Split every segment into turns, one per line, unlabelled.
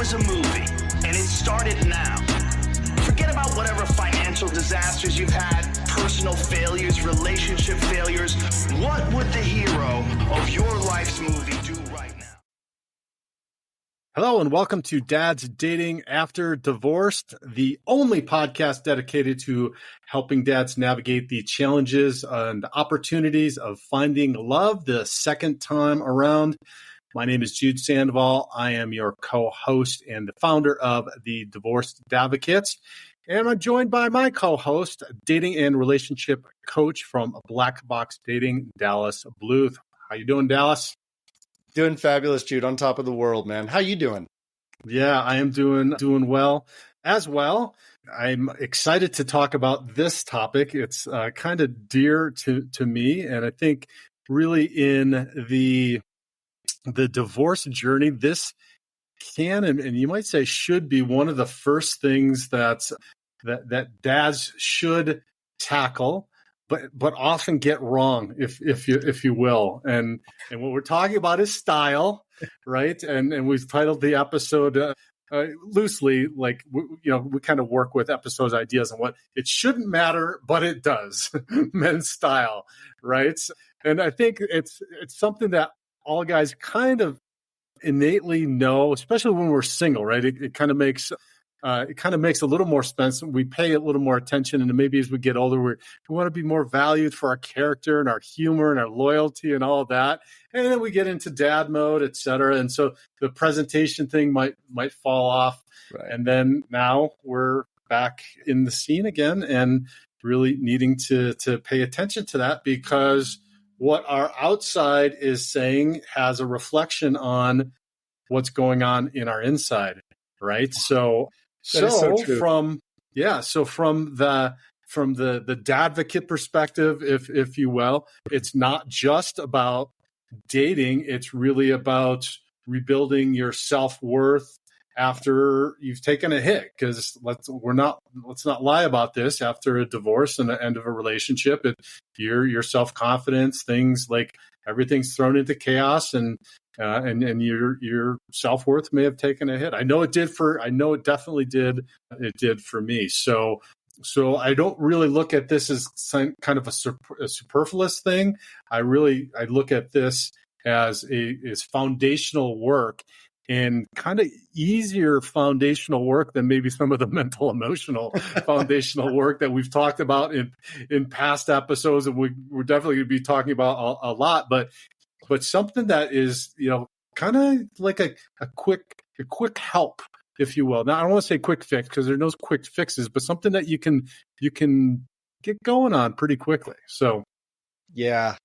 was a movie and it started now, forget about whatever financial disasters you've had, personal failures, relationship failures. What would the hero of your life's movie do right now?
Hello and welcome to Dad's Dating After Divorced, the only podcast dedicated to helping dads navigate the challenges and opportunities of finding love the second time around. My name is Jude. I am your co-host and the founder of the Divorced Advocates. And I'm joined by my co-host, dating and relationship coach from Black Box Dating, Dallas Bluth. How you doing, Dallas?
Doing fabulous, Jude. On top of the world, man. How you doing?
Yeah, I am doing well as well. I'm excited to talk about this topic. It's kind of dear to me, and I think really in the divorce journey, this can and you might say should be one of the first things that dads should tackle, but often get wrong, if you will. And what we're talking about is style, right? And we've titled the episode loosely, like we kind of work with episodes ideas and what it shouldn't matter, but it does. Men's style, right? And I think it's something that all guys kind of innately know, especially when we're single, right? It kind of makes a little more sense. We pay a little more attention, and maybe as we get older, we want to be more valued for our character and our humor and our loyalty and all of that. And then we get into dad mode, et cetera. And so the presentation thing might fall off. Right. And then now we're back in the scene again and really needing to pay attention to that, because what our outside is saying has a reflection on what's going on in our inside, right? So from the dadvocate perspective, if you will, it's not just about dating. It's really about rebuilding your self-worth after you've taken a hit. Because let's not lie about this. After a divorce and the end of a relationship, your self-confidence, things like everything's thrown into chaos, and your self-worth may have taken a hit. I know it definitely did. It did for me. So I don't really look at this as kind of a superfluous thing. I look at this as foundational work, and kind of easier foundational work than maybe some of the mental, emotional foundational work that we've talked about in past episodes, and we're definitely going to be talking about a lot. But something that is, kind of like a quick help, if you will. Now, I don't want to say quick fix, because there are no quick fixes, but something that you can get going on pretty quickly. So,
yeah.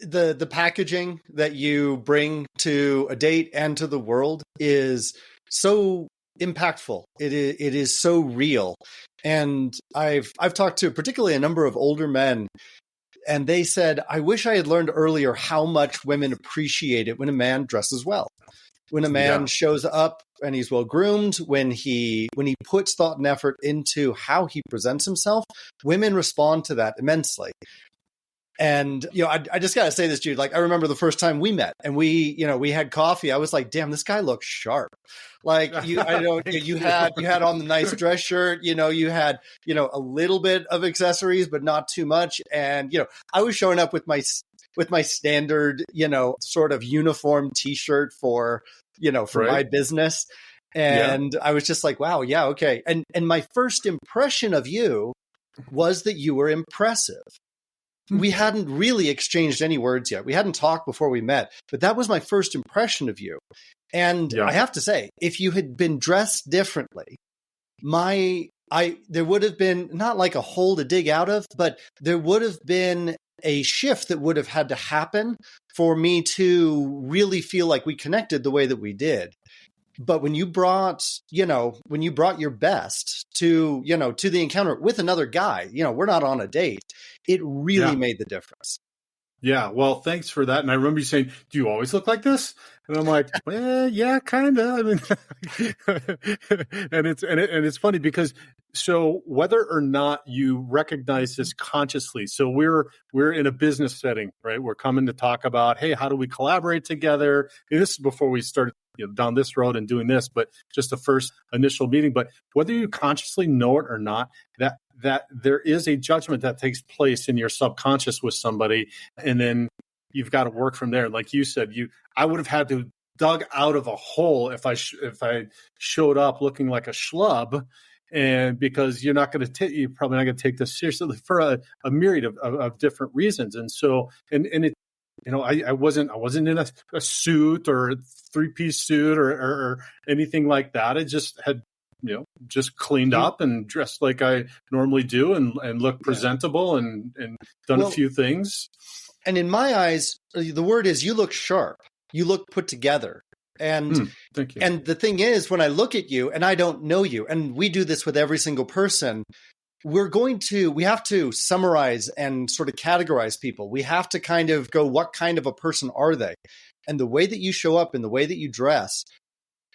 The packaging that you bring to a date and to the world is so impactful. It is so real. And I've talked to particularly a number of older men, and they said, I wish I had learned earlier how much women appreciate it when a man dresses well. When a man shows up and he's well groomed, when he puts thought and effort into how he presents himself, women respond to that immensely. And, I just got to say this, Jude, like, I remember the first time we met and we had coffee. I was like, damn, this guy looks sharp. Like you had on the nice dress shirt, you had, a little bit of accessories, but not too much. And, I was showing up with my standard, sort of uniform t-shirt for my business. And I was just like, wow, yeah, okay. And my first impression of you was that you were impressive. We hadn't really exchanged any words yet. We hadn't talked before we met, but that was my first impression of you. And I have to say, if you had been dressed differently, there would have been not like a hole to dig out of, but there would have been a shift that would have had to happen for me to really feel like we connected the way that we did. But when you brought your best to the encounter with another guy, we're not on a date, it really made the difference.
Yeah. Well, thanks for that. And I remember you saying, do you always look like this? And I'm like, well, yeah, kind of. I mean, and it's funny because so whether or not you recognize this consciously, so we're in a business setting, right? We're coming to talk about, hey, how do we collaborate together? And this is before we started down this road and doing this, but just the first initial meeting. But whether you consciously know it or not, that there is a judgment that takes place in your subconscious with somebody, and then you've got to work from there. Like you said, I would have had to dug out of a hole if I showed up looking like a schlub, and because you're probably not going to take this seriously for a myriad of different reasons. And so, and it, I wasn't in a suit or a 3-piece suit or anything like that. I just had, just cleaned up and dressed like I normally do and looked presentable and done a few things.
And in my eyes, the word is you look sharp. You look put together. And
thank you.
And the thing is, when I look at you and I don't know you, and we do this with every single person, we have to summarize and sort of categorize people. We have to kind of go, what kind of a person are they? And the way that you show up and the way that you dress,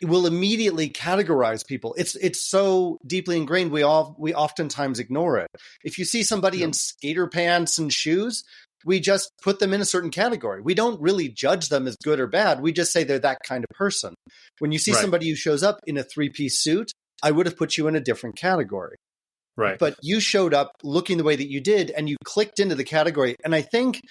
it will immediately categorize people. It's so deeply ingrained. We oftentimes ignore it. If you see somebody in skater pants and shoes, we just put them in a certain category. We don't really judge them as good or bad. We just say they're that kind of person. When you see somebody who shows up in a 3-piece suit, I would have put you in a different category.
Right.
But you showed up looking the way that you did, and you clicked into the category. And I think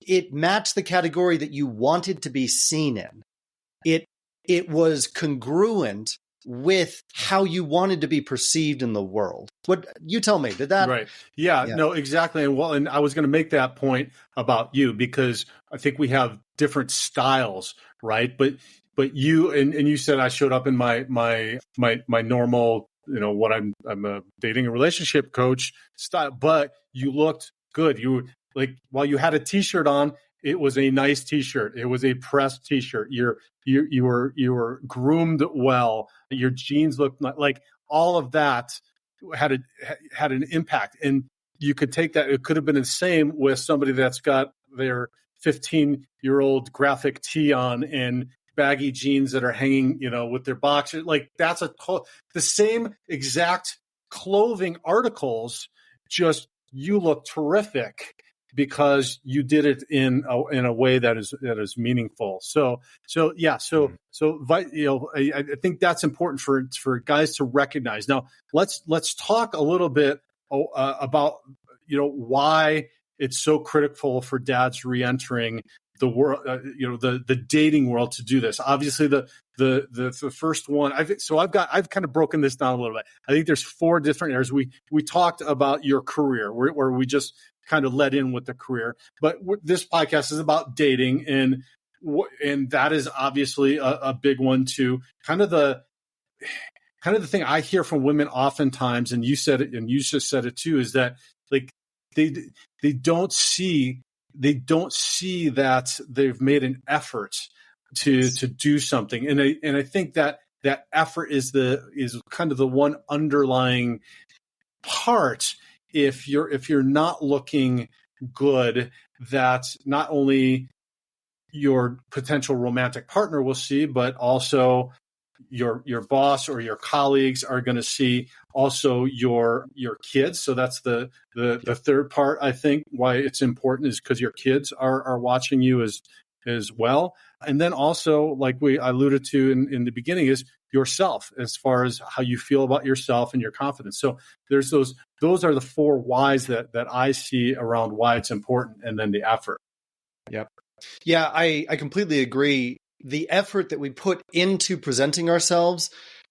it matched the category that you wanted to be seen in. It was congruent with how you wanted to be perceived in the world. What you tell me, did that?
Right. Yeah, no, exactly. And I was going to make that point about you, because I think we have different styles, right? But you, and you said I showed up in my normal, what I'm a dating and relationship coach style, but you looked good. You while you had a t-shirt on, it was a nice t-shirt. It was a pressed t-shirt. You were groomed well. Your jeans looked like all of that had an impact. And you could take that. It could have been the same with somebody that's got their 15-year-old graphic tee on and baggy jeans that are hanging, with their boxers. Like that's the same exact clothing articles. Just you look terrific because you did it in a way that is meaningful. I think that's important for guys to recognize. Now, let's talk a little bit about why it's so critical for dads re-entering the world, the dating world, to do this. Obviously, the first one. I've kind of broken this down a little bit. I think there's 4 different areas. We talked about your career, where we just kind of led in with the career, but this podcast is about dating, and that is obviously a big one too. Kind of the thing I hear from women oftentimes, and you said it, and you just said it too, is that like they don't see that they've made an effort to do something, and I think that effort is kind of the one underlying part. If you're not looking good, that not only your potential romantic partner will see, but also your boss or your colleagues are going to see, also your kids. So that's the third part, I think, why it's important, is because your kids are watching you as well. And then also, like I alluded to in the beginning, is yourself, as far as how you feel about yourself and your confidence. So there's those are the 4 whys that I see around why it's important, and then the effort.
Yep. Yeah, I completely agree. The effort that we put into presenting ourselves,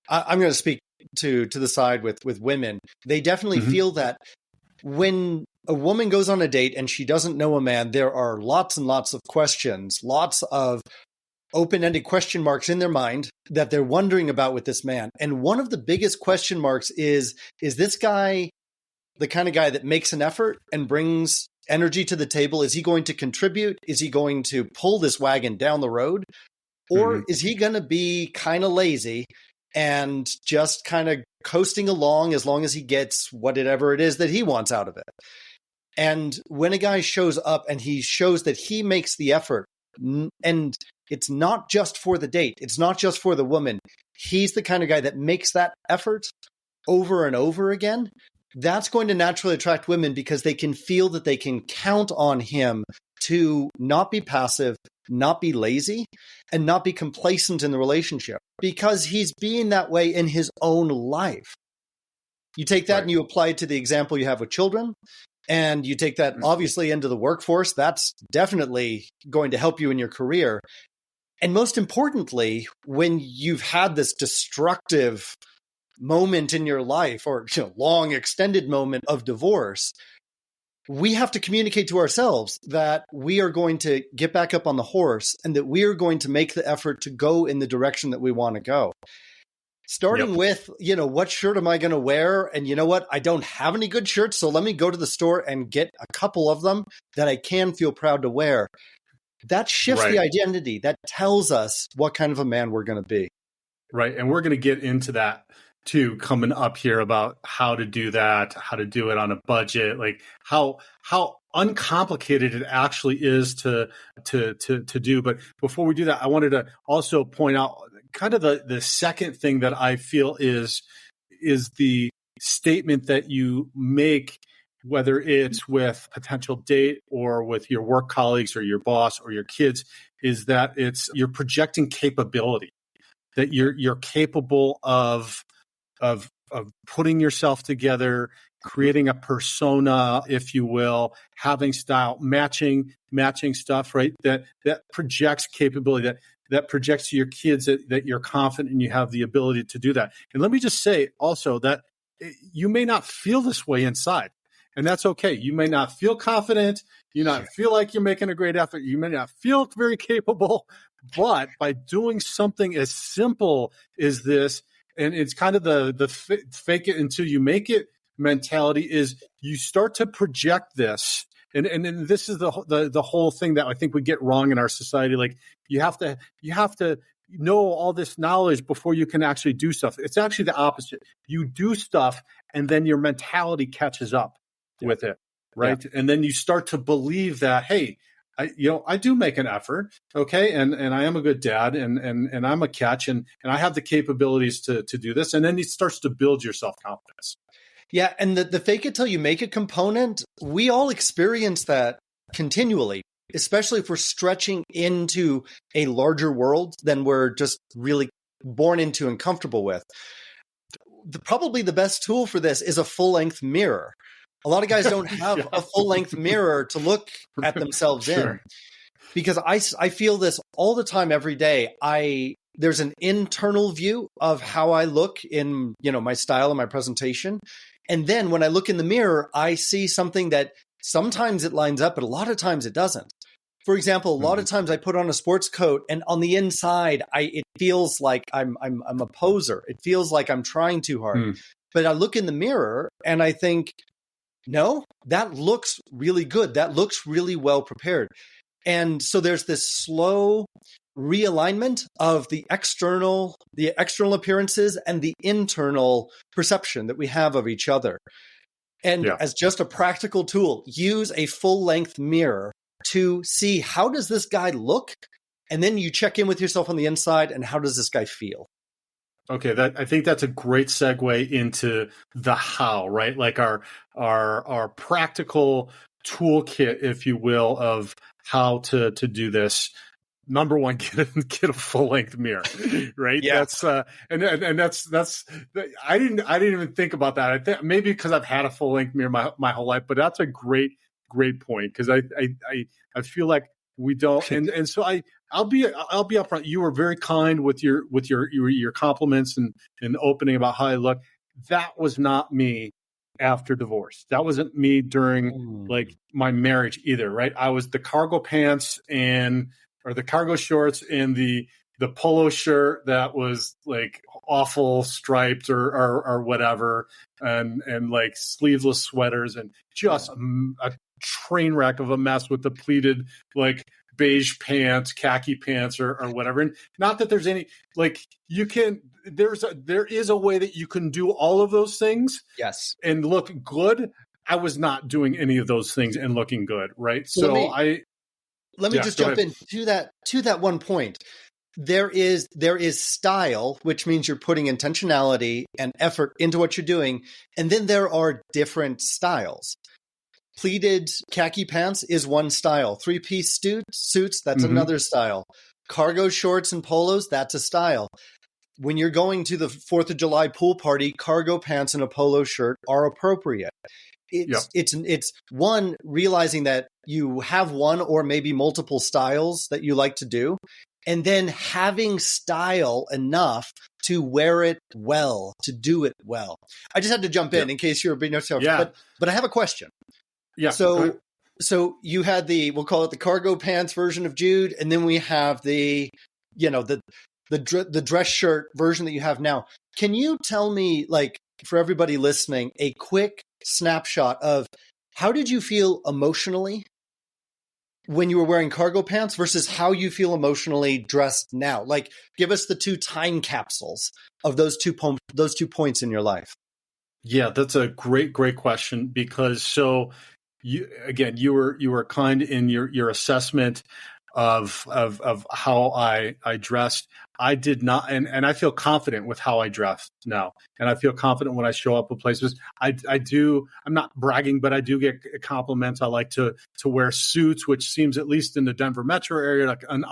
I'm going to speak to the side with women. They definitely feel that when a woman goes on a date and she doesn't know a man, there are lots and lots of questions, lots of open-ended question marks in their mind that they're wondering about with this man. And one of the biggest question marks is this guy the kind of guy that makes an effort and brings energy to the table? Is he going to contribute? Is he going to pull this wagon down the road? Or is he going to be kind of lazy and just kind of coasting along as long as he gets whatever it is that he wants out of it? And when a guy shows up and he shows that he makes the effort, and it's not just for the date, it's not just for the woman, he's the kind of guy that makes that effort over and over again, that's going to naturally attract women because they can feel that they can count on him to not be passive, not be lazy, and not be complacent in the relationship, because he's being that way in his own life. You take that and you apply it to the example you have with children, and you take that obviously into the workforce. That's definitely going to help you in your career. And most importantly, when you've had this destructive moment in your life, or long extended moment of divorce, we have to communicate to ourselves that we are going to get back up on the horse and that we are going to make the effort to go in the direction that we want to go. Starting with, what shirt am I going to wear? And you know what? I don't have any good shirts, so let me go to the store and get a couple of them that I can feel proud to wear. That shifts the identity. That tells us what kind of a man we're going to be.
Right. And we're going to get into that too, coming up here, about how to do that, how to do it on a budget, like how uncomplicated it actually is to do. But before we do that, I wanted to also point out kind of the second thing that I feel is the statement that you make, whether it's with potential date or with your work colleagues or your boss or your kids, is that you're projecting capability, that you're capable of putting yourself together, creating a persona, if you will, having style, matching stuff, right? That projects capability, that projects to your kids that you're confident and you have the ability to do that. And let me just say also that you may not feel this way inside, and that's okay. You may not feel confident. You not feel like you're making a great effort. You may not feel very capable, but by doing something as simple as this, and it's kind of the fake it until you make it mentality, is you start to project this. And this is the whole thing that I think we get wrong in our society. Like you have to know all this knowledge before you can actually do stuff. It's actually the opposite. You do stuff and then your mentality catches up with it. Right. Yeah. And then you start to believe that, hey, I do make an effort. Okay. And I am a good dad and I'm a catch and I have the capabilities to do this. And then it starts to build your self-confidence.
Yeah. And the fake it till you make it component, we all experience that continually, especially if we're stretching into a larger world than we're just really born into and comfortable with. Probably the best tool for this is a full-length mirror. A lot of guys don't have a full-length mirror to look at themselves in, because I feel this all the time, every day. There's an internal view of how I look in, my style and my presentation. And then when I look in the mirror, I see something that sometimes it lines up, but a lot of times it doesn't. For example, a lot of times I put on a sports coat and on the inside, it feels like I'm a poser. It feels like I'm trying too hard. But I look in the mirror and I think, no, that looks really good. That looks really well prepared. And so there's this slow realignment of the external appearances and the internal perception that we have of each other. And as just a practical tool, use a full-length mirror to see, how does this guy look? And then you check in with yourself on the inside, and how does this guy feel?
Okay, I think that's a great segue into the how, right? Like our practical toolkit, if you will, of how to do this. Number one, get a full length mirror, right? Yeah. That's and that's I didn't even think about that. I think maybe because I've had a full length mirror my whole life, but that's a great point, because I feel like we don't, and so I'll be upfront. You were very kind with your compliments and opening about how I look. That was not me after divorce. That wasn't me during like my marriage either, right? I was the cargo pants or the cargo shorts and the polo shirt that was like awful striped or whatever, and like sleeveless sweaters and just a train wreck of a mess with the pleated like beige pants, khaki pants or whatever. And not that there's any, like, there is a way that you can do all of those things. Yes. And look good. I was not doing any of those things and looking good. Right. So let me just jump in to that one point. There is style, which means you're putting intentionality and effort into what you're doing. And then there are different styles.
Pleated khaki pants is one style. Three-piece suits, that's another style. Cargo shorts and polos, that's a style. When you're going to the 4th of July pool party, cargo pants and a polo shirt are appropriate. It's one, realizing that you have one or maybe multiple styles that you like to do, and then having style enough to wear it well, to do it well. I just had to jump in case you're being but I have a question.
Yeah.
So you had we'll call it the cargo pants version of Jude, and then we have the dress shirt version that you have now. Can you tell me, like, for everybody listening, a quick snapshot of how did you feel emotionally when you were wearing cargo pants versus how you feel emotionally dressed now? Like, give us the 2 time capsules of those two points in your life.
Yeah, that's a great question, because you were kind in your assessment of how I dressed. I did not, and I feel confident with how I dress now, and I feel confident when I show up at places. I do. I'm not bragging, but I do get compliments. I like to wear suits, which seems, at least in the Denver metro area, like an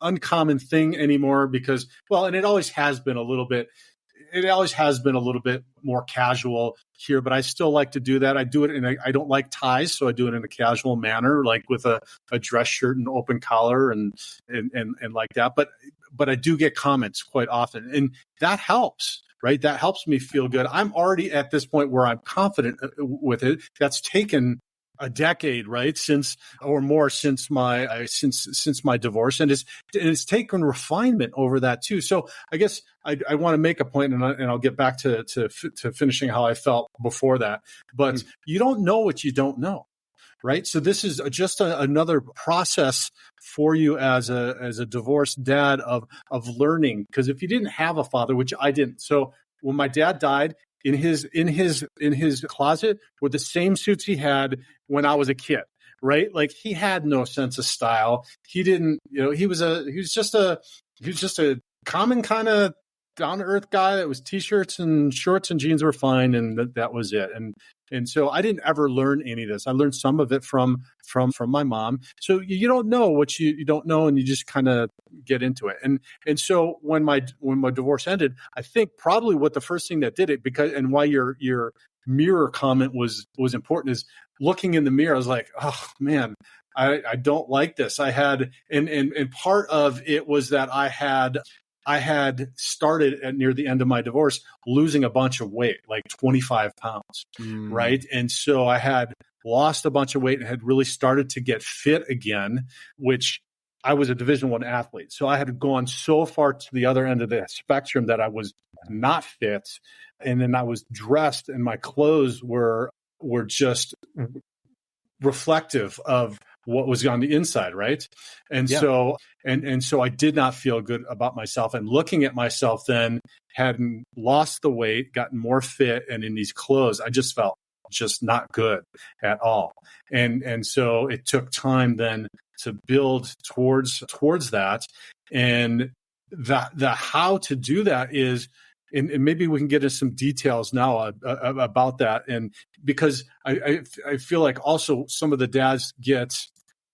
uncommon thing anymore, because, well, and it always has been a little bit. It always has been a little bit more casual here, but I still like to do that. I do it I don't like ties, so I do it in a casual manner, like with a dress shirt and open collar and like that. But I do get comments quite often, and that helps, right? That helps me feel good. I'm already at this point where I'm confident with it. That's taken a decade, right? Since my divorce, and it's taken refinement over that too. So I guess I want to make a point, and I'll get back to finishing how I felt before that. But you don't know what you don't know, right? So this is just another process for you as a divorced dad of learning. Because if you didn't have a father, which I didn't, so when my dad died, in his closet were the same suits he had when I was a kid, right? Like, he had no sense of style. He didn't, he was just a common kind of down to earth guy that was t-shirts and shorts and jeans were fine, and that was it. And so I didn't ever learn any of this. I learned some of it from my mom. So you don't know what you don't know, and you just kind of get into it. And so when my divorce ended, I think probably what the first thing that did it, and why your mirror comment was important, is looking in the mirror. I was like, oh man, I don't like this. I had and part of it was that I had started at near the end of my divorce losing a bunch of weight, like 25 pounds, right? And so I had lost a bunch of weight and had really started to get fit again, which I was a Division I athlete. So I had gone so far to the other end of the spectrum that I was not fit. And then I was dressed, and my clothes were just reflective of what was on the inside, right? And so I did not feel good about myself. And looking at myself then, hadn't lost the weight, gotten more fit, and in these clothes, I just felt just not good at all. And so it took time then to build towards that. And the how to do that is, and maybe we can get into some details now about that. And because I feel like also some of the dads get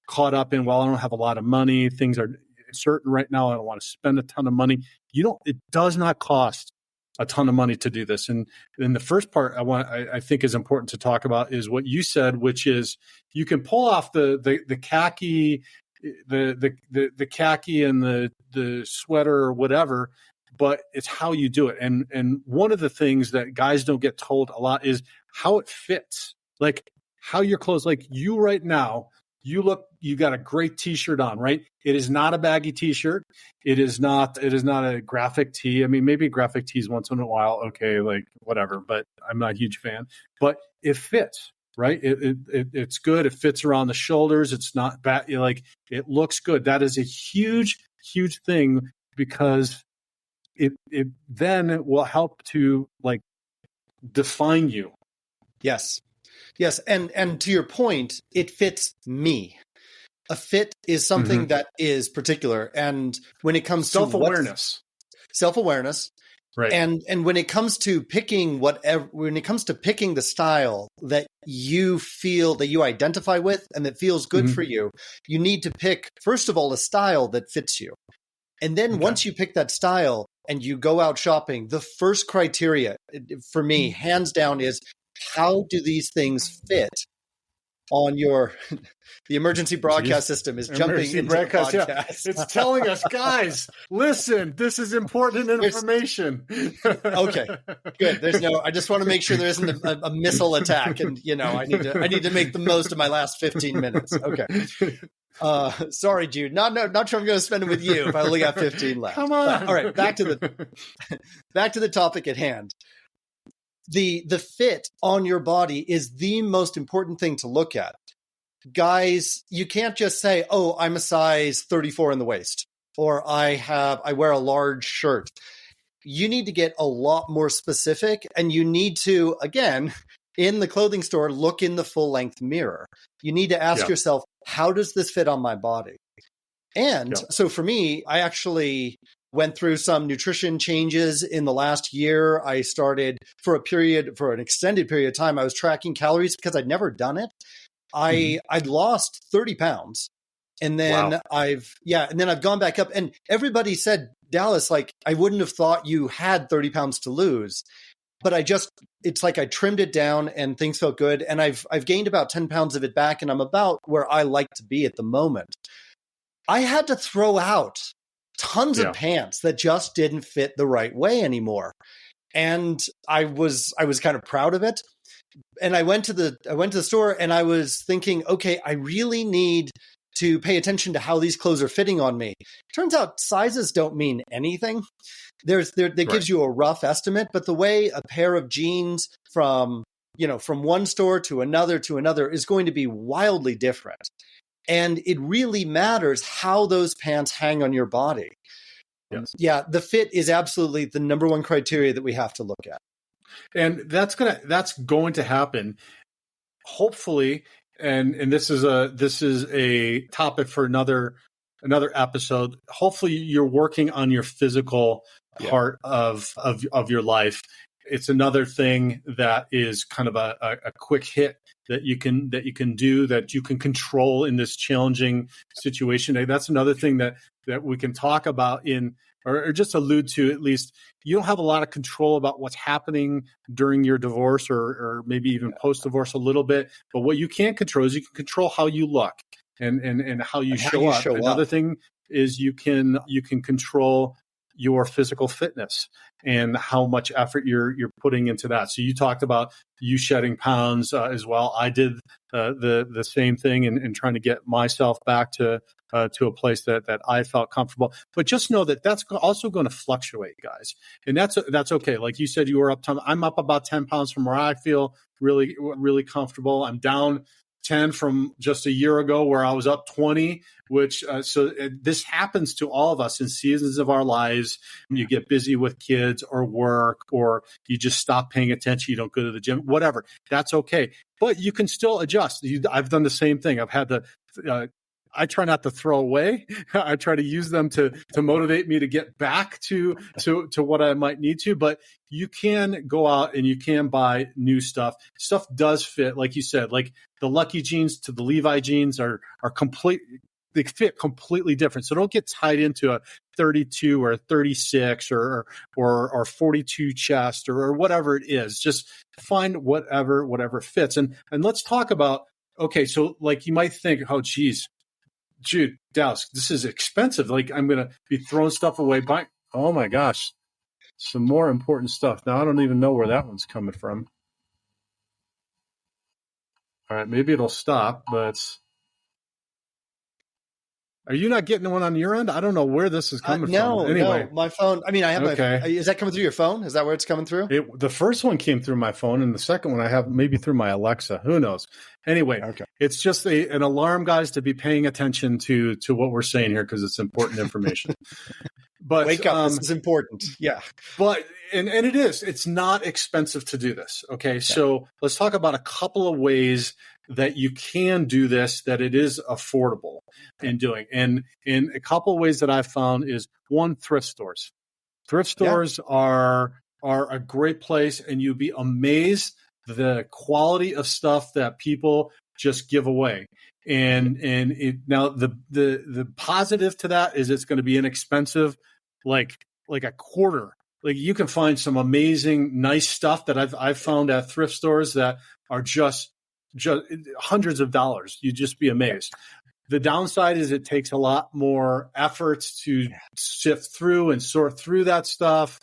caught up in, well, I don't have a lot of money. Things are certain right now. I don't want to spend a ton of money. It does not cost a ton of money to do this. And then the first part I think is important to talk about is what you said, which is you can pull off the khaki, the khaki and the sweater or whatever, but it's how you do it. And one of the things that guys don't get told a lot is how it fits, like how your clothes, like you right now, you got a great t-shirt on, right? It is not a baggy t-shirt. It is not a graphic tee. I mean, maybe graphic tees once in a while. Okay. Like whatever, but I'm not a huge fan, but it fits, right? It's good. It fits around the shoulders. It's not bad. Like it looks good. That is a huge, huge thing, because it then will help to like define you.
Yes. Yes. And to your point, it fits me. A fit is something that is particular. And when it comes
self-awareness.
Self-awareness.
Right.
And when it comes to picking the style that you feel that you identify with and that feels good for you, you need to pick, first of all, a style that fits you. And then once you pick that style and you go out shopping, the first criteria for me, hands down, is how do these things fit on your the emergency broadcast system is jumping into the podcast.
Yeah. It's telling us, guys, listen, this is important information.
Okay, good. I just want to make sure there isn't a missile attack, and I need to make the most of my last 15 minutes. Okay. Sorry, Jude. Not sure I'm going to spend it with you if I only got 15 left.
Come on.
All right, back to the topic at hand. The fit on your body is the most important thing to look at. Guys, you can't just say, "Oh, I'm a size 34 in the waist," or I wear a large shirt. You need to get a lot more specific, and you need to, again, in the clothing store, look in the full length mirror. You need to ask yourself, how does this fit on my body? And so for me, I actually went through some nutrition changes in the last year. I started for an extended period of time, I was tracking calories because I'd never done it. I'd lost 30 pounds. And then I've gone back up, and everybody said, Dallas, like, I wouldn't have thought you had 30 pounds to lose, but it's like I trimmed it down and things felt good. And I've gained about 10 pounds of it back, and I'm about where I like to be at the moment. I had to throw out tons of pants that just didn't fit the right way anymore. And I was kind of proud of it. And I went to the store and I was thinking, okay, I really need to pay attention to how these clothes are fitting on me. Turns out sizes don't mean anything. That gives you a rough estimate, but the way a pair of jeans from one store to another is going to be wildly different. And it really matters how those pants hang on your body. Yes. Yeah, the fit is absolutely the number one criteria that we have to look at.
And that's going to happen, hopefully. And this is a topic for another episode. Hopefully, you're working on your physical part of your life. It's another thing that is kind of a quick hit that you can do, that you can control in this challenging situation. And that's another thing that we can talk about or just allude to. At least you don't have a lot of control about what's happening during your divorce or maybe even post-divorce a little bit. But what you can control is you can control how you look and how you show up. Another thing is you can control your physical fitness and how much effort you're putting into that. So you talked about you shedding pounds as well. I did the same thing and trying to get myself back to a place that I felt comfortable. But just know that that's also going to fluctuate, guys, and that's okay. Like you said, you were up. I'm up about 10 pounds from where I feel really, really comfortable. I'm down 10 from just a year ago where I was up 20, which this happens to all of us in seasons of our lives. You get busy with kids or work, or you just stop paying attention. You don't go to the gym, whatever. That's okay. But you can still adjust. I've done the same thing. I've had I try not to throw away. I try to use them to motivate me to get back to what I might need to. But you can go out and you can buy new stuff. Stuff does fit, like you said, like the Lucky jeans to the Levi jeans are complete. They fit completely different. So don't get tied into a 32 or 36 or 42 chest or whatever it is. Just find whatever fits. And let's talk about, okay, so like you might think, oh, geez, Jude, Dallas, this is expensive. Like I'm going to be throwing stuff away. Oh my gosh, some more important stuff. Now I don't even know where that one's coming from. All right, maybe it'll stop, but are you not getting one on your end? I don't know where this is coming from. Anyway,
no, my phone. I mean, I have is that coming through your phone? Is that where it's coming through?
The first one came through my phone, and the second one I have maybe through my Alexa. Who knows? Anyway, It's just an alarm, guys, to be paying attention to what we're saying here because it's important information. But
wake up, this is important. Yeah.
But and it is. It's not expensive to do this. Okay, so let's talk about a couple of ways that you can do this, that it is affordable in doing. And in a couple of ways that I've found is one, thrift stores. Thrift stores are a great place, and you'd be amazed the quality of stuff that people just give away. And now the positive to that is it's going to be inexpensive, like a quarter. Like you can find some amazing, nice stuff that I've found at thrift stores that are just hundreds of dollars. You'd just be amazed. The downside is it takes a lot more efforts to sift through and sort through that stuff,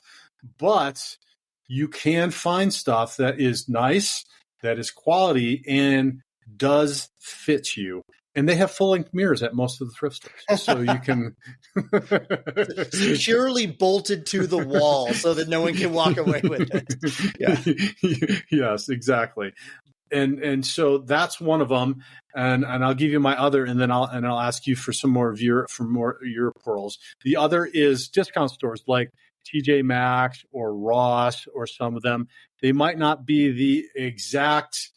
but you can find stuff that is nice, that is quality, and does fit you. And they have full-length mirrors at most of the thrift stores, so you can
securely bolted to the wall so that no one can walk away with it. Yeah.
Yes, exactly. And so that's one of them. And I'll give you my other, and then I'll ask you for some more of your pearls. The other is discount stores like TJ Maxx or Ross or some of them. They might not be the exact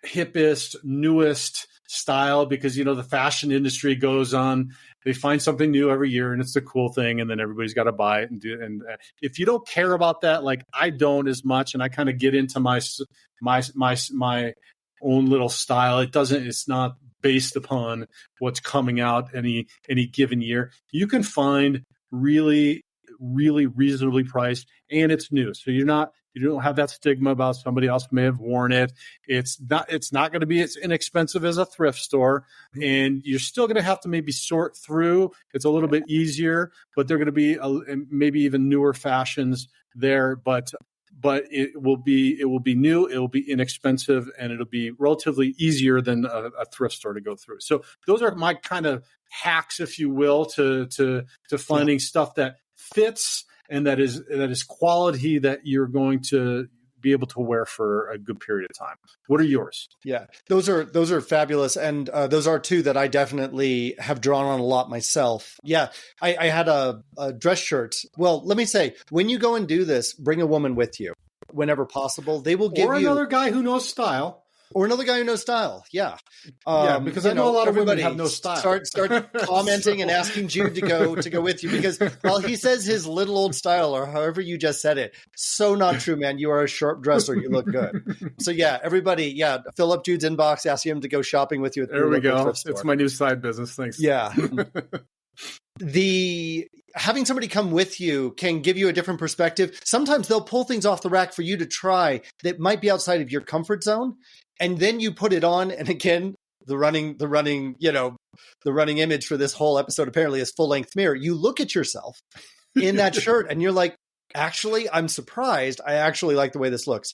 hippest, newest style because, the fashion industry goes on. They find something new every year and it's the cool thing. And then everybody's got to buy it and do it. And if you don't care about that, like I don't as much, and I kind of get into my own little style. It's not based upon what's coming out any given year. You can find really, really reasonably priced, and it's new. So you don't have that stigma about somebody else may have worn it. It's not going to be as inexpensive as a thrift store, and you're still going to have to maybe sort through. It's a little bit easier, but they're going to be maybe even newer fashions there, but it will be new, it will be inexpensive, and it'll be relatively easier than a thrift store to go through. So those are my kind of hacks, if you will, to finding stuff that fits and that is quality that you're going to be able to wear for a good period of time. What are yours?
Yeah, those are fabulous. And those are two that I definitely have drawn on a lot myself. Yeah, I had a dress shirt. Well, let me say, when you go and do this, bring a woman with you whenever possible. They will give you...
Or another guy who knows style.
Or another guy who knows style. Yeah.
Because I know a lot of women have no style.
Start commenting and asking Jude to go with you, because while he says his little old style, or however you just said it, so not true, man. You are a sharp dresser. You look good. So yeah, everybody, fill up Jude's inbox, ask him to go shopping with you.
There we go. It's my new side business. Thanks.
Yeah. Having somebody come with you can give you a different perspective. Sometimes they'll pull things off the rack for you to try that might be outside of your comfort zone. And then you put it on. And again, the running image for this whole episode apparently is full-length mirror. You look at yourself in that shirt and you're like, actually, I'm surprised. I actually like the way this looks.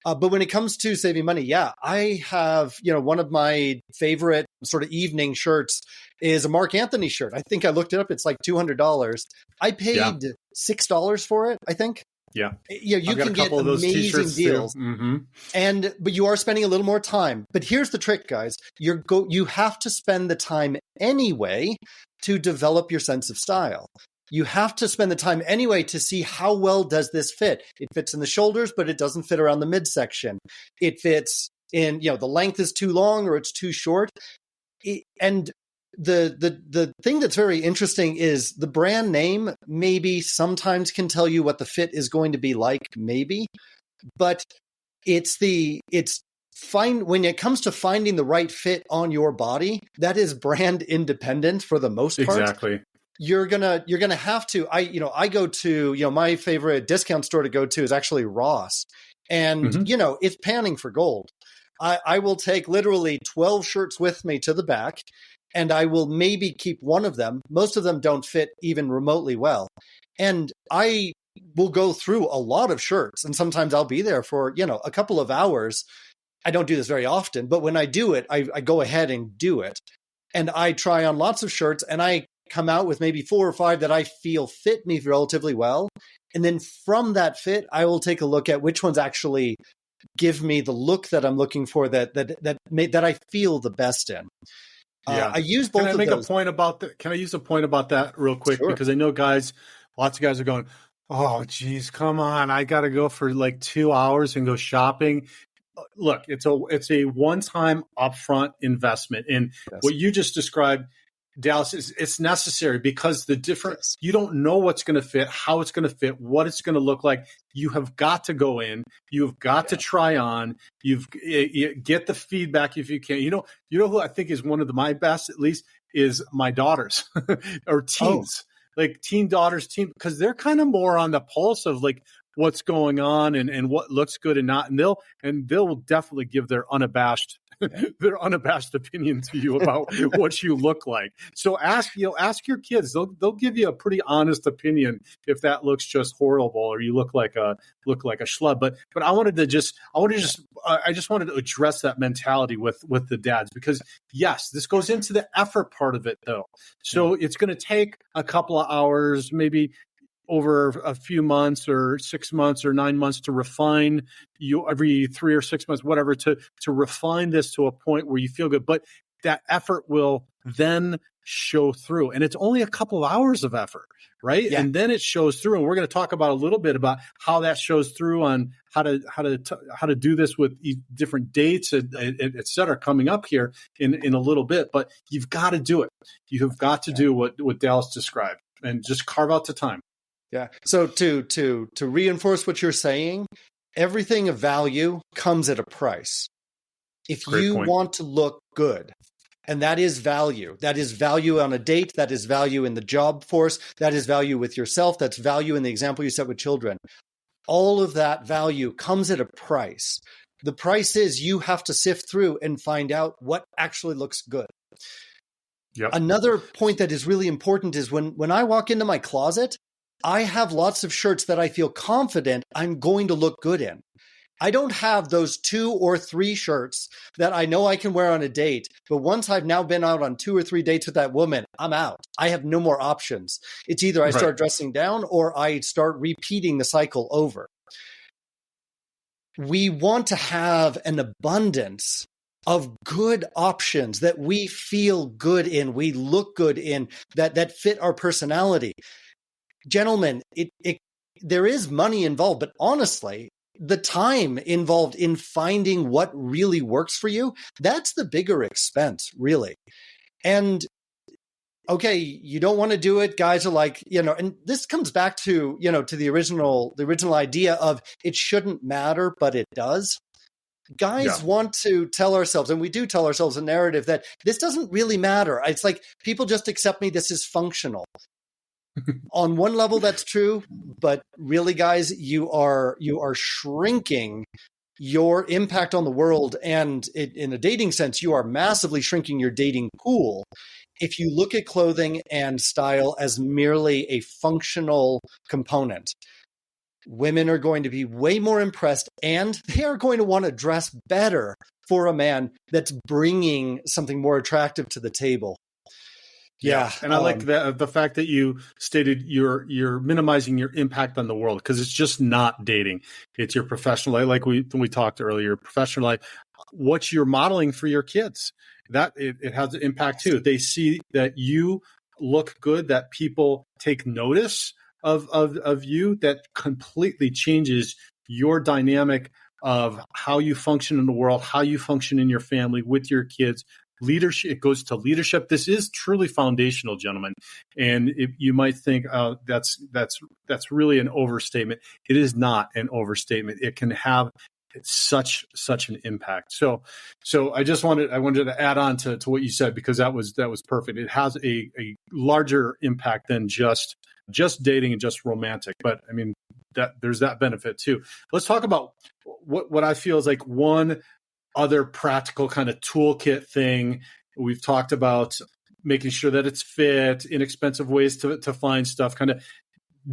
But when it comes to saving money, I have, one of my favorite sort of evening shirts is a Mark Anthony shirt. I think I looked it up. It's like $200. I paid $6 for it, I think.
Yeah.
You can get amazing deals. Mm-hmm. But you are spending a little more time. But here's the trick, guys. You have to spend the time anyway to develop your sense of style. You have to spend the time anyway to see how well does this fit. It fits in the shoulders, but it doesn't fit around the midsection. It fits in, the length is too long or it's too short. And the thing that's very interesting is the brand name maybe sometimes can tell you what the fit is going to be like, maybe, but when it comes to finding the right fit on your body, that is brand independent for the most part.
Exactly.
You're gonna have to. I go to, my favorite discount store to go to is actually Ross, and it's panning for gold. I will take literally 12 shirts with me to the back, and I will maybe keep one of them. Most of them don't fit even remotely well, and I will go through a lot of shirts, and sometimes I'll be there for a couple of hours. I don't do this very often, but when I do it, I go ahead and do it, and I try on lots of shirts, and I come out with maybe 4 or 5 that I feel fit me relatively well. And then from that fit, I will take a look at which ones actually give me the look that I'm looking for, that I feel the best in. I use both of those.
Can I use a point about that real quick? Sure. Because I know lots of guys are going, oh, geez, come on. I got to go for like 2 hours and go shopping. Look, it's a one-time upfront investment. And what you just described, Dallas, it's necessary because you don't know what's going to fit, how it's going to fit, what it's going to look like. You have got to go in. You've got to try on. You get the feedback if you can. You know who I think is one of my best, at least, is my daughters or teens, like teen daughters, because they're kind of more on the pulse of like what's going on and what looks good and not. And they'll definitely give their unabashed opinion to you about what you look like. So ask your kids. They'll give you a pretty honest opinion if that looks just horrible or you look like a schlub. But I just wanted to address that mentality with the dads, because yes, this goes into the effort part of it though. So it's going to take a couple of hours, maybe over a few months or 6 months or 9 months to refine you every 3 or 6 months, whatever, to refine this to a point where you feel good. But that effort will then show through. And it's only a couple of hours of effort, right? Yeah. And then it shows through. And we're going to talk about a little bit about how that shows through on how to do this with different dates, et cetera, coming up here in a little bit. But you've got to do it. You've got to do what Dallas described and just carve out the time.
Yeah. So to reinforce what you're saying, everything of value comes at a price. If you want to look good, and that is value on a date, that is value in the job force, that is value with yourself, that's value in the example you set with children. All of that value comes at a price. The price is you have to sift through and find out what actually looks good. Yep. Another point that is really important is when I walk into my closet, I have lots of shirts that I feel confident I'm going to look good in. I don't have those 2 or 3 shirts that I know I can wear on a date, but once I've now been out on 2 or 3 dates with that woman, I'm out. I have no more options. It's either I start dressing down or I start repeating the cycle over. We want to have an abundance of good options that we feel good in, we look good in, that fit our personality. Gentlemen, there is money involved, but honestly, the time involved in finding what really works for you, that's the bigger expense, really. And okay, you don't want to do it. Guys are like, and this comes back to, to the original idea of it shouldn't matter, but it does. Guys want to tell ourselves, and we do tell ourselves a narrative that this doesn't really matter. It's like people just accept me. This is functional. On one level, that's true, but really, guys, you are shrinking your impact on the world, and in a dating sense, you are massively shrinking your dating pool if you look at clothing and style as merely a functional component. Women are going to be way more impressed, and they are going to want to dress better for a man that's bringing something more attractive to the table. Yeah.
And I like the fact that you stated you're minimizing your impact on the world, because it's just not dating. It's your professional life. Like we talked earlier, professional life, what you're modeling for your kids, that it has an impact too. They see that you look good, that people take notice of you, that completely changes your dynamic of how you function in the world, how you function in your family, with your kids. Leadership, it goes to leadership. This is truly foundational, gentlemen. And you might think, oh, that's really an overstatement. It is not an overstatement. It can have such an impact. So I wanted to add on to what you said, because that was perfect. It has a larger impact than just dating and just romantic. But I mean, that there's that benefit too. Let's talk about what I feel is like one other practical kind of toolkit thing. We've talked about making sure that it's fit, inexpensive ways to find stuff, kind of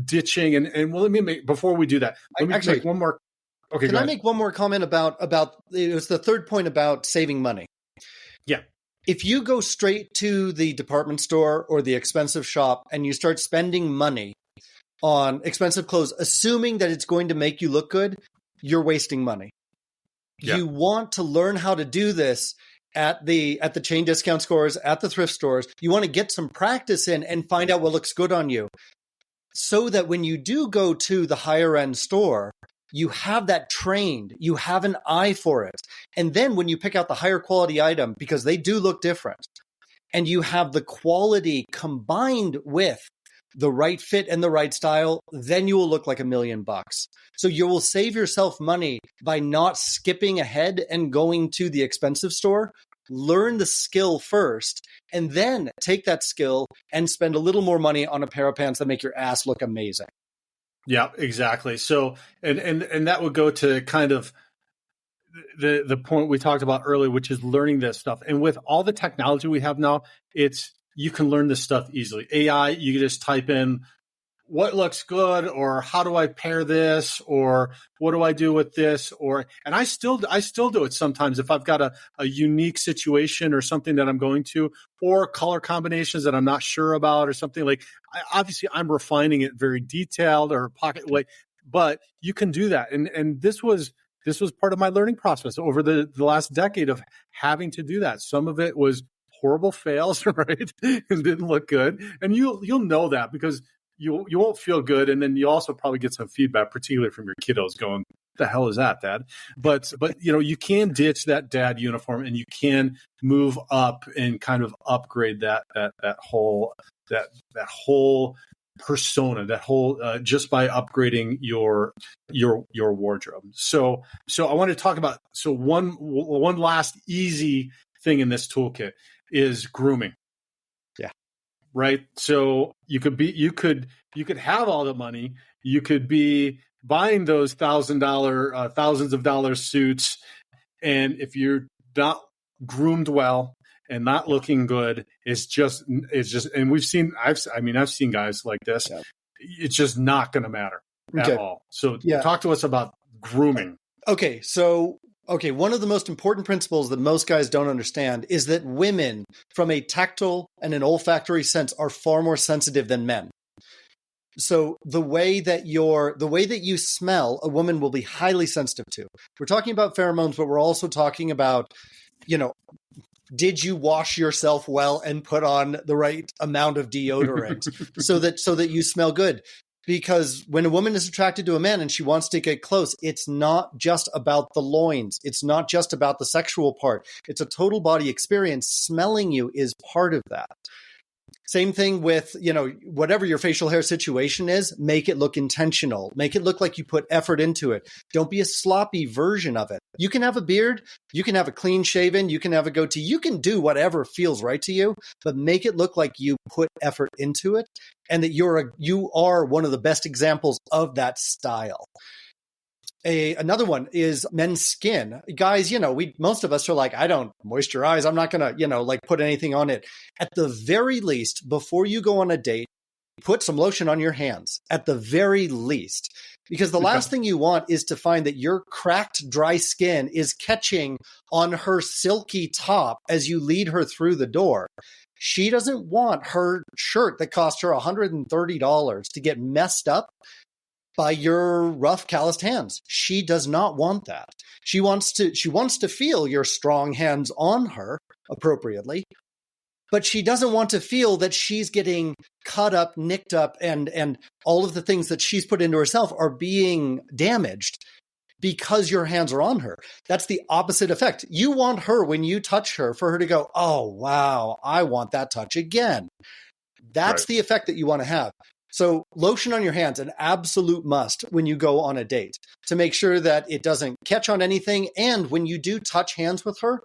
ditching. And well, before we do that, let me make one more. Okay,
can I make one more comment about it was the third point about saving money?
Yeah.
If you go straight to the department store or the expensive shop and you start spending money on expensive clothes, assuming that it's going to make you look good, you're wasting money. Yeah. You want to learn how to do this at the chain discount stores, at the thrift stores. You want to get some practice in and find out what looks good on you, so that when you do go to the higher end store, you have that trained, you have an eye for it. And then when you pick out the higher quality item, because they do look different, and you have the quality combined with the right fit and the right style, then you will look like $1,000,000. So you will save yourself money by not skipping ahead and going to the expensive store. Learn the skill first, and then take that skill and spend a little more money on a pair of pants that make your ass look amazing.
Yeah, exactly. So, and that would go to kind of the point we talked about earlier, which is learning this stuff. And with all the technology we have now, you can learn this stuff easily. AI, you can just type in what looks good, or how do I pair this, or what do I do with this, and I still do it sometimes if I've got a unique situation or something that I'm going to, or color combinations that I'm not sure about or something. Like, obviously I'm refining it very detailed or pocket way, but you can do that. And this was part of my learning process over the last decade of having to do that. Some of it was horrible fails, right? It didn't look good. And you'll know that because you won't feel good. And then you also probably get some feedback, particularly from your kiddos going, the hell is that, Dad? But you can ditch that dad uniform, and you can move up and kind of upgrade that whole persona, that whole just by upgrading your wardrobe. So I want to talk about one last easy thing in this toolkit is grooming.
Yeah.
Right. So you could have all the money. You could be buying those thousands of dollars suits, and if you're not groomed well and not looking good, it's just, and I've seen guys like this. Yeah. It's just not going to matter at all. So talk to us about grooming.
Okay. One of the most important principles that most guys don't understand is that women, from a tactile and an olfactory sense, are far more sensitive than men. So the way that you smell, a woman will be highly sensitive to. We're talking about pheromones, but we're also talking about, did you wash yourself well and put on the right amount of deodorant so that you smell good? Because when a woman is attracted to a man and she wants to get close, it's not just about the loins. It's not just about the sexual part. It's a total body experience. Smelling you is part of that. Same thing with, whatever your facial hair situation is, make it look intentional. Make it look like you put effort into it. Don't be a sloppy version of it. You can have a beard. You can have a clean shaven. You can have a goatee. You can do whatever feels right to you, but make it look like you put effort into it and that you are one of the best examples of that style. Another one is men's skin. Guys, most of us are like, I don't moisturize. I'm not going to, put anything on it. At the very least, before you go on a date, put some lotion on your hands at the very least, because the last thing you want is to find that your cracked, dry skin is catching on her silky top as you lead her through the door. She doesn't want her shirt that cost her $130 to get messed up by your rough, calloused hands. She does not want that. She wants to feel your strong hands on her appropriately, but she doesn't want to feel that she's getting cut up, nicked up, and all of the things that she's put into herself are being damaged because your hands are on her. That's the opposite effect. You want her, when you touch her, for her to go, oh, wow, I want that touch again. That's the effect that you want to have. So lotion on your hands, an absolute must when you go on a date, to make sure that it doesn't catch on anything. And when you do touch hands with her,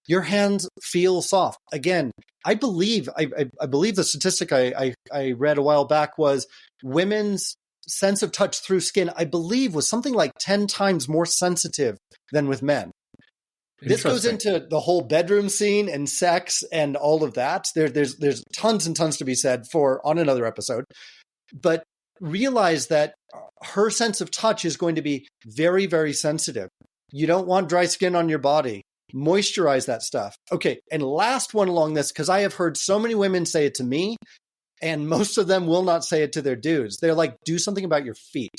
your hands feel soft. Again, I believe the statistic I read a while back was women's sense of touch through skin, I believe, was something like 10 times more sensitive than with men. This goes into the whole bedroom scene and sex and all of that. There's tons and tons to be said on another episode. But realize that her sense of touch is going to be very, very sensitive. You don't want dry skin on your body. Moisturize that stuff. Okay, and last one along this, because I have heard so many women say it to me, and most of them will not say it to their dudes. They're like, do something about your feet.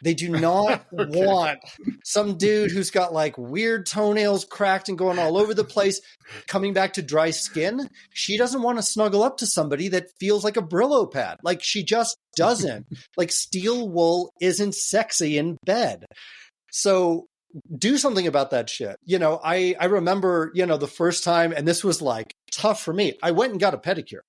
They do not want some dude who's got like weird toenails cracked and going all over the place coming back to dry skin. She doesn't want to snuggle up to somebody that feels like a Brillo pad. Like, she just doesn't. Like, steel wool isn't sexy in bed. So do something about that shit. I remember, the first time, and this was like tough for me. I went and got a pedicure.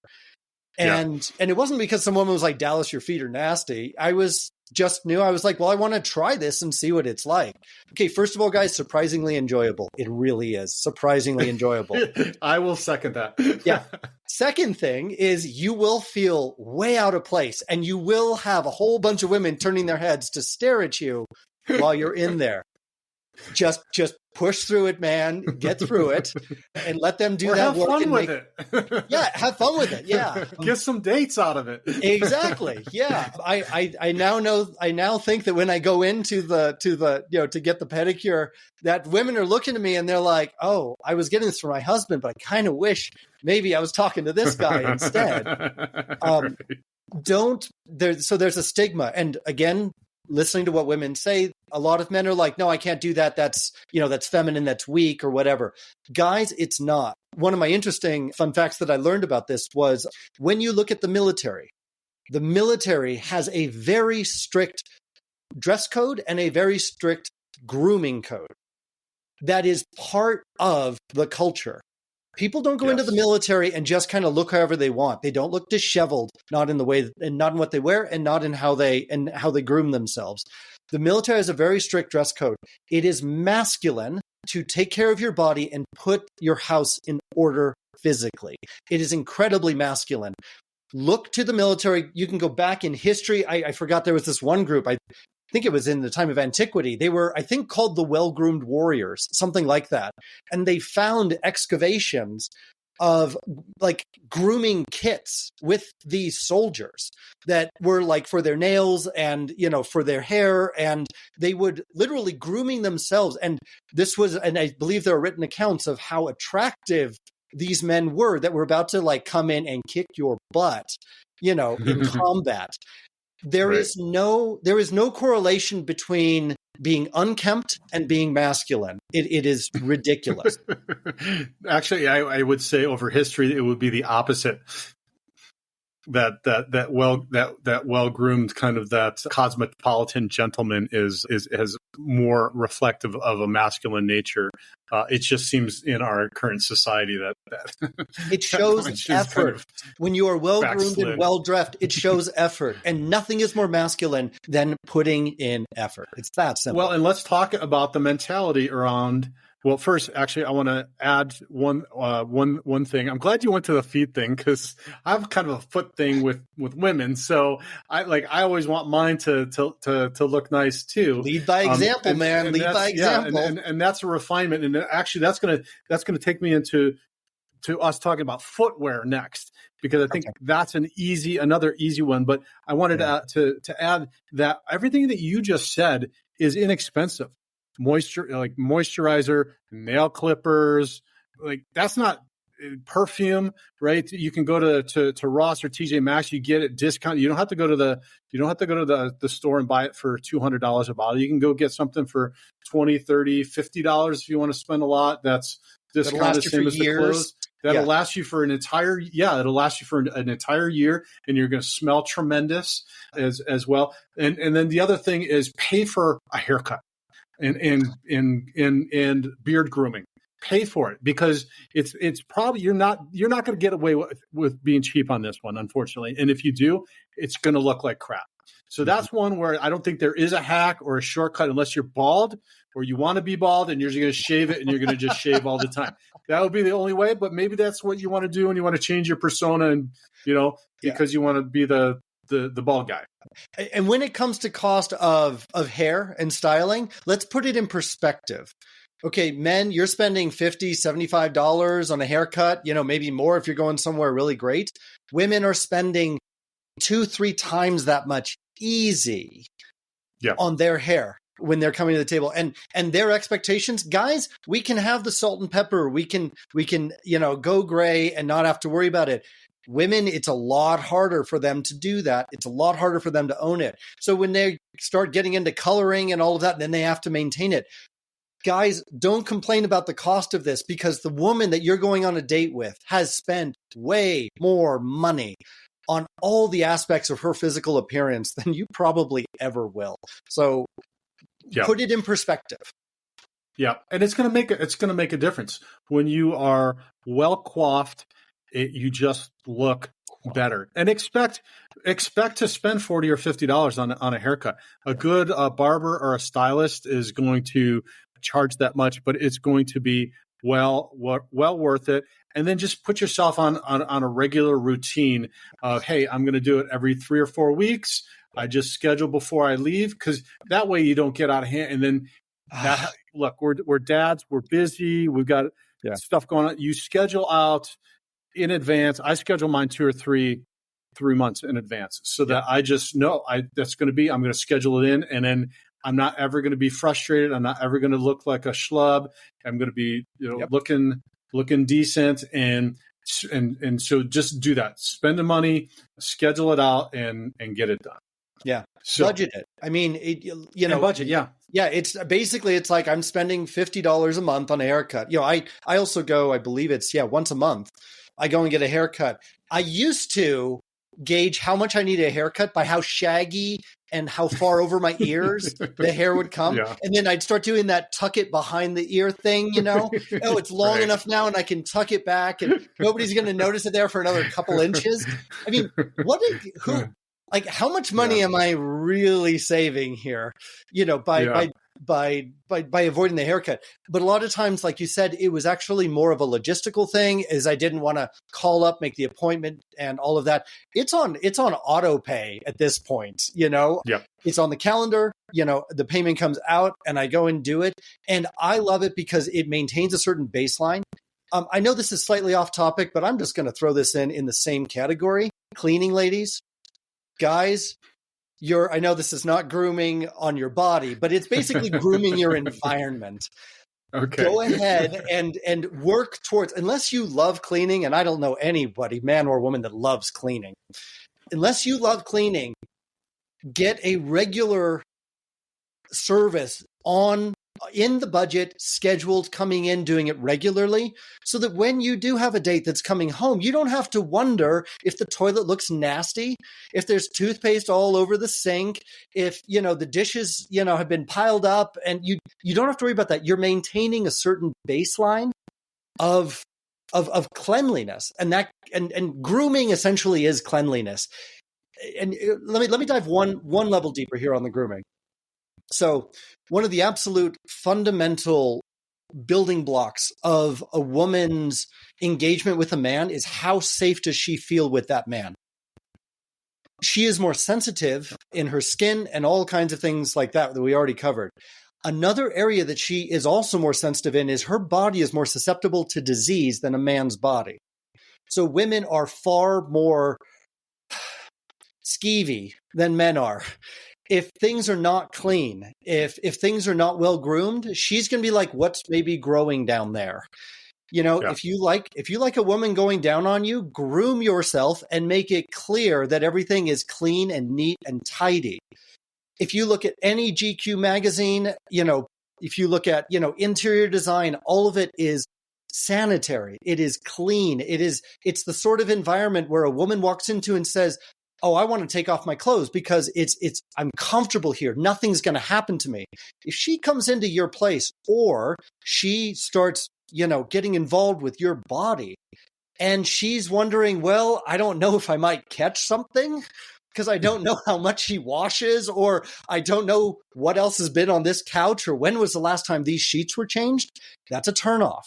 And it wasn't because some woman was like, Dallas, your feet are nasty. I was like, well, I want to try this and see what it's like. Okay, first of all, guys, surprisingly enjoyable. It really is surprisingly enjoyable.
I will second that.
Yeah. Second thing is you will feel way out of place, and you will have a whole bunch of women turning their heads to stare at you while you're in there. Just push through it, man. Get through it, and let them do that work.
Have fun with it.
Yeah, have fun with it. Yeah,
get some dates out of it.
Exactly. Yeah, I now know. I now think that when I go into the to get the pedicure, that women are looking at me and they're like, "Oh, I was getting this for my husband, but I kind of wish maybe I was talking to this guy instead." So there's a stigma, and again, listening to what women say, a lot of men are like, no, I can't do that. That's feminine, that's weak or whatever. Guys, it's not. One of my interesting fun facts that I learned about this was when you look at the military has a very strict dress code and a very strict grooming code. That is part of the culture. People don't go into the military and just kind of look however they want. They don't look disheveled, not in the way and not in what they wear and not in how they groom themselves. The military has a very strict dress code. It is masculine to take care of your body and put your house in order physically. It is incredibly masculine. Look to the military. You can go back in history. I forgot there was this one group. I think it was in the time of antiquity. They were, I think, called the well-groomed warriors, something like that. And they found excavations of like grooming kits with these soldiers that were like for their nails and, for their hair. And they would literally grooming themselves. And I believe there are written accounts of how attractive these men were that were about to like come in and kick your butt, in combat. There is no correlation between being unkempt and being masculine. It is ridiculous.
Actually, I would say over history, it would be the opposite. That well-groomed kind of that cosmopolitan gentleman is more reflective of a masculine nature. It just seems in our current society that
it shows effort. Kind of when you are well-groomed and well-dressed, it shows effort, and nothing is more masculine than putting in effort. It's that simple.
Well, and let's talk about the mentality around. Well, first, actually, I want to add one thing. I'm glad you went to the feet thing because I have kind of a foot thing with women. So I always want mine to look nice too.
Lead by example, man. Lead by example.
Yeah, and that's a refinement. And actually, that's gonna take me into us talking about footwear next, because I think that's another easy one. But I wanted to add that everything that you just said is inexpensive. Moisturizer, nail clippers, like that's not perfume, right? You can go to Ross or TJ Maxx, you get it discounted. You don't have to go to the store and buy it for $200 a bottle. You can go get something for $20, $30, $50 if you want to spend a lot. That's discounted, same as the clothes. That'll last you for an entire year, and you're going to smell tremendous as well. And then the other thing is pay for a haircut. And beard grooming, pay for it, because it's probably you're not going to get away with being cheap on this one, unfortunately. And if you do, it's going to look like crap. So that's one where I don't think there is a hack or a shortcut unless you're bald or you want to be bald and you're just going to shave it and you're going to just shave all the time. That would be the only way. But maybe that's what you want to do and you want to change your persona and because you want to be the bald guy.
And when it comes to cost of hair and styling, let's put it in perspective. Okay, men, you're spending $50, $75 on a haircut, maybe more if you're going somewhere really great. Women are spending 2-3 times that much easy on their hair when they're coming to the table. And their expectations, guys, we can have the salt and pepper. We can go gray and not have to worry about it. Women, it's a lot harder for them to do that. It's a lot harder for them to own it. So when they start getting into coloring and all of that, then they have to maintain it. Guys, don't complain about the cost of this, because the woman that you're going on a date with has spent way more money on all the aspects of her physical appearance than you probably ever will. So put it in perspective.
Yeah, and it's going to make a difference when you are well coiffed. You just look better, and expect to spend $40 or $50 on a haircut. A good barber or a stylist is going to charge that much, but it's going to be well worth it. And then just put yourself on a regular routine of, hey, I'm going to do it every 3 or 4 weeks. I just schedule before I leave, because that way you don't get out of hand. And then look, we're dads, we're busy, we've got stuff going on. You schedule out in advance. I schedule mine 2 or 3 months in advance, so that I just know I'm going to schedule it in, and then I'm not ever going to be frustrated. I'm not ever going to look like a schlub. I'm going to be looking decent, and so just do that. Spend the money, schedule it out, and get it done.
Yeah.
So,
budget it. I mean,
budget. Yeah.
Yeah. It's basically, it's like I'm spending $50 a month on a haircut. I also go, I believe it's once a month. I go and get a haircut. I used to gauge how much I needed a haircut by how shaggy and how far over my ears the hair would come. Yeah. And then I'd start doing that tuck it behind the ear thing, Oh, it's long enough now and I can tuck it back and nobody's going to notice it there for another couple inches. I mean, how much money am I really saving here, by avoiding the haircut? But a lot of times, like you said, it was actually more of a logistical thing, as I didn't want to call up, make the appointment and all of that. It's on auto pay at this point, It's on the calendar, the payment comes out and I go and do it. And I love it because it maintains a certain baseline. I know this is slightly off topic, but I'm just going to throw this in the same category. Cleaning ladies. Guys, I know this is not grooming on your body, but it's basically grooming your environment. Okay. Go ahead and work towards, unless you love cleaning, and I don't know anybody, man or woman, that loves cleaning. Unless you love cleaning, get a regular service in the budget, scheduled, coming in, doing it regularly, so that when you do have a date that's coming home, you don't have to wonder if the toilet looks nasty, if there's toothpaste all over the sink, if, the dishes, have been piled up, and you don't have to worry about that. You're maintaining a certain baseline of cleanliness, and grooming essentially is cleanliness. And let me dive one level deeper here on the grooming. So one of the absolute fundamental building blocks of a woman's engagement with a man is how safe does she feel with that man? She is more sensitive in her skin and all kinds of things like that we already covered. Another area that she is also more sensitive in is her body is more susceptible to disease than a man's body. So women are far more skeevy than men are. If things are not clean, if things are not well groomed, she's going to be like, what's maybe growing down there? If you like a woman going down on you, groom yourself and make it clear that everything is clean and neat and tidy. If you look at any GQ magazine, if you look at, interior design, all of it is sanitary. It is clean. It's the sort of environment where a woman walks into and says, oh, I want to take off my clothes because I'm comfortable here. Nothing's going to happen to me. If she comes into your place, or she starts, getting involved with your body, and she's wondering, well, I don't know if I might catch something because I don't know how much she washes, or I don't know what else has been on this couch, or when was the last time these sheets were changed, that's a turnoff.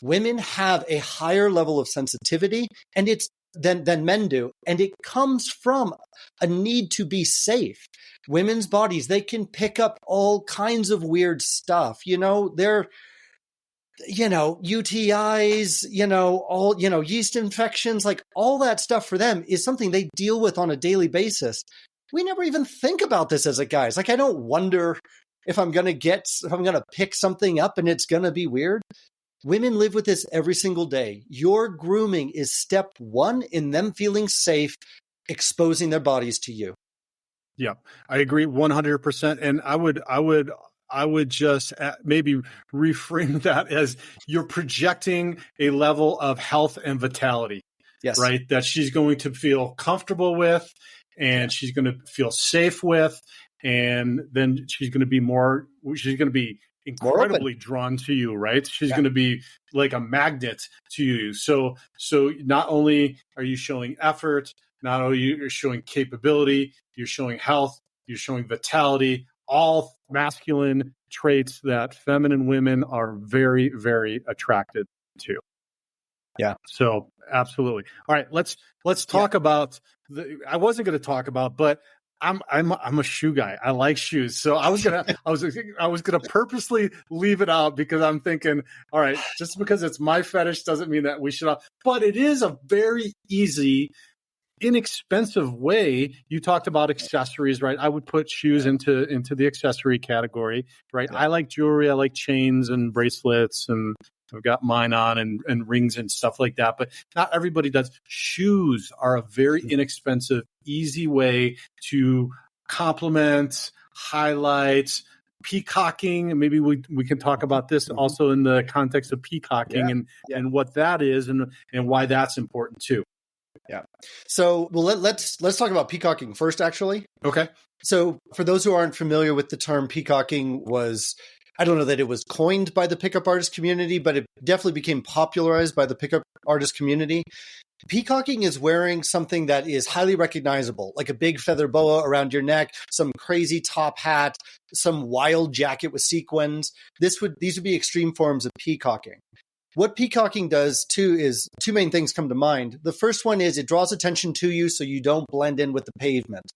Women have a higher level of sensitivity, and it's than men do. And it comes from a need to be safe. Women's bodies, they can pick up all kinds of weird stuff. They're, UTIs, yeast infections, like all that stuff for them is something they deal with on a daily basis. We never even think about this as a guy. It's like, I don't wonder if I'm going to pick something up and it's going to be weird. Women live with this every single day. Your grooming is step one in them feeling safe, exposing their bodies to you.
Yeah, I agree 100%. And I would just maybe reframe that as you're projecting a level of health and vitality. Yes. Right. That she's going to feel comfortable with, and she's going to feel safe with, and then she's going to be incredibly drawn to you, right? She's going to be like a magnet to you. So not only are you showing effort, not only you're showing capability, you're showing health, you're showing vitality, all masculine traits that feminine women are very, very attracted to.
Yeah.
So absolutely. All right, let's talk about I wasn't going to talk about, but I'm a shoe guy. I like shoes. So I was gonna purposely leave it out because I'm thinking, all right, just because it's my fetish doesn't mean that we should. But it is a very easy, inexpensive way. You talked about accessories, right? I would put shoes into the accessory category, right? Yeah. I like jewelry. I like chains and bracelets, and I've got mine on and rings and stuff like that. But not everybody does. Shoes are a very inexpensive, easy way to complement, highlight, peacocking. Maybe we can talk about this also in the context of peacocking and what that is and why that's important too.
Yeah. So, well, let's talk about peacocking first, actually.
Okay.
So for those who aren't familiar with the term, peacocking was, I don't know that it was coined by the pickup artist community, but it definitely became popularized by the pickup artist community. Peacocking is wearing something that is highly recognizable, like a big feather boa around your neck, some crazy top hat, some wild jacket with sequins. These would be extreme forms of peacocking. What peacocking does, too, is two main things come to mind. The first one is it draws attention to you so you don't blend in with the pavement.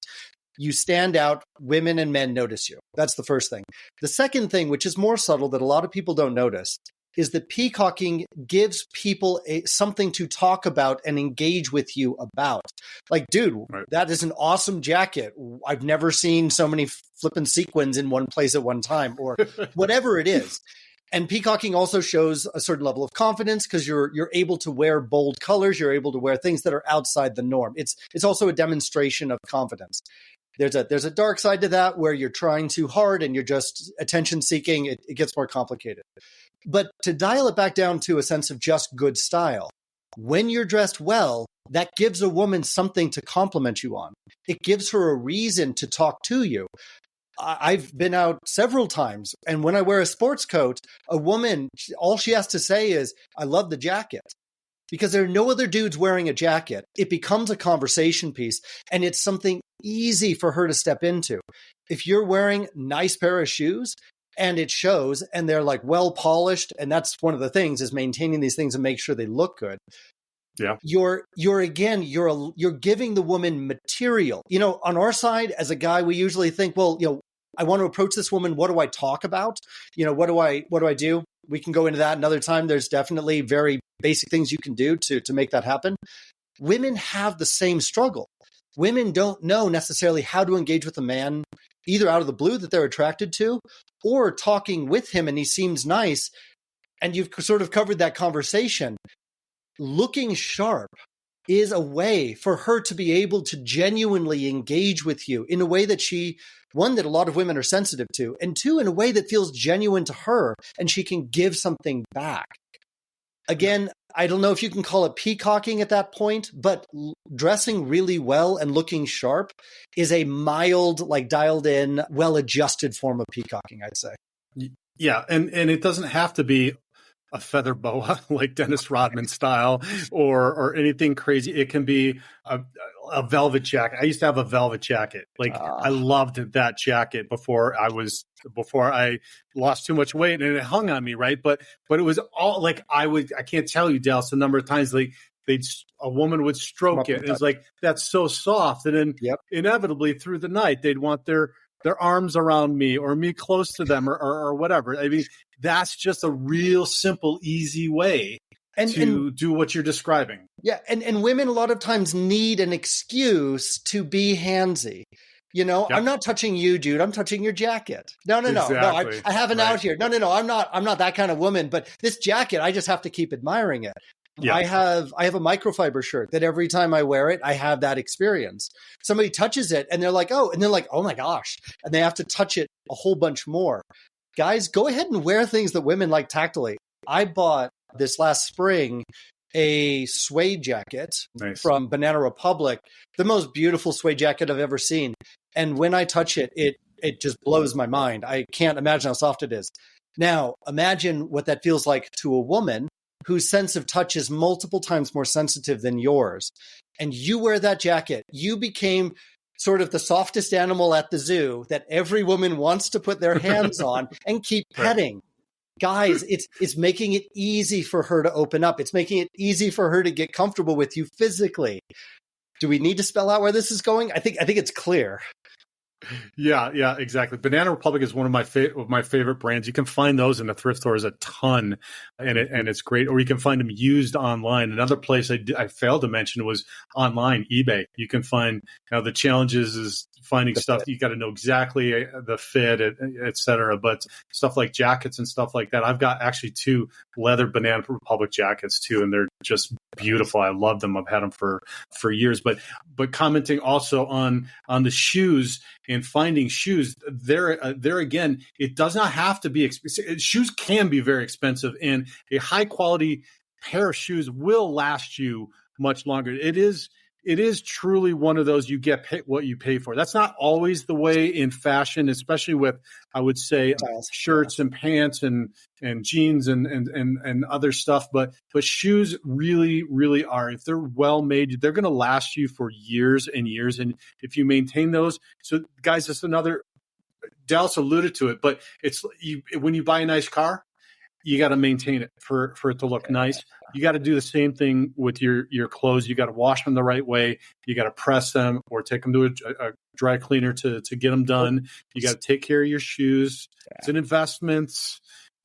You stand out, women and men notice you. That's the first thing. The second thing, which is more subtle that a lot of people don't notice, is that peacocking gives people something to talk about and engage with you about. Like, dude, right, that is an awesome jacket. I've never seen so many flippin' sequins in one place at one time, or whatever it is. And peacocking also shows a certain level of confidence because you're able to wear bold colors. You're able to wear things that are outside the norm. It's also a demonstration of confidence. There's a dark side to that where you're trying too hard and you're just attention seeking. It gets more complicated. But to dial it back down to a sense of just good style, when you're dressed well, that gives a woman something to compliment you on. It gives her a reason to talk to you. I've been out several times, and when I wear a sports coat, a woman, all she has to say is, I love the jacket. Because there are no other dudes wearing a jacket. It becomes a conversation piece, and it's something easy for her to step into. If you're wearing a nice pair of shoes, and it shows, and they're like well polished, and that's one of the things, is maintaining these things and make sure they look good. Yeah. You're giving the woman material. You know, on our side, as a guy, we usually think, well, you know, I want to approach this woman. What do I talk about? You know, what do I do? We can go into that another time. There's definitely very basic things you can do to make that happen. Women have the same struggle. Women don't know necessarily how to engage with a man, either out of the blue that they're attracted to, or talking with him and he seems nice. And you've sort of covered that conversation. Looking sharp is a way for her to be able to genuinely engage with you in a way that that a lot of women are sensitive to, and two, in a way that feels genuine to her and she can give something back. Again, I don't know if you can call it peacocking at that point, but dressing really well and looking sharp is a mild, like dialed in, well-adjusted form of peacocking, I'd say.
Yeah, and it doesn't have to be a feather boa like Dennis Rodman style or anything crazy. It can be a velvet jacket. I used to have a velvet jacket. I loved that jacket before I lost too much weight and it hung on me, right? But it was all like I can't tell you, Dallas, the number of times a woman would stroke it. And it's like, that's so soft. And then inevitably through the night, they'd want their arms around me or me close to them or whatever. I mean, that's just a real simple, easy way to do what you're describing. Yeah. And women a lot of times need an excuse to be handsy. You know, I'm not touching you, Jude. I'm touching your jacket. No. Exactly. I have an out here. No. I'm not that kind of woman, but this jacket, I just have to keep admiring it. Yeah. I have a microfiber shirt that every time I wear it, I have that experience. Somebody touches it and they're like, oh my gosh. And they have to touch it a whole bunch more. Guys, go ahead and wear things that women like tactily. I bought this last spring a suede jacket from Banana Republic, the most beautiful suede jacket I've ever seen. And when I touch it, it just blows my mind. I can't imagine how soft it is.
Now, imagine what that feels like to a woman whose sense of touch is multiple times more sensitive than yours. And you wear that jacket. You became sort of the softest animal at the zoo that every woman wants to put their hands on and keep petting. Guys, it's making it easy for her to open up. It's making it easy for her to get comfortable with you physically. Do we need to spell out where this is going? I think it's clear.
Yeah, exactly. Banana Republic is one of my favorite brands. You can find those in the thrift stores a ton, and it's great. Or you can find them used online. Another place I failed to mention was online, eBay. You can find the challenges is finding stuff. You got to know exactly the fit, et cetera. But stuff like jackets and stuff like that. I've got actually 2 leather Banana Republic jackets too, and they're just beautiful. I love them. I've had them for years. But commenting also on the shoes and finding shoes there again, it does not have to be expensive. Shoes can be very expensive, and a high quality pair of shoes will last you much longer. It is truly one of those you get what you pay for. That's not always the way in fashion, especially with, I would say, shirts and pants and jeans and other stuff. But shoes really, really are. If they're well made, they're going to last you for years and years. And if you maintain those, so guys, that's another. Dallas alluded to it, but it's when you buy a nice car, you got to maintain it for it to look nice. You got to do the same thing with your clothes. You got to wash them the right way. You got to press them or take them to a dry cleaner to get them done. You got to take care of your shoes. It's an investment.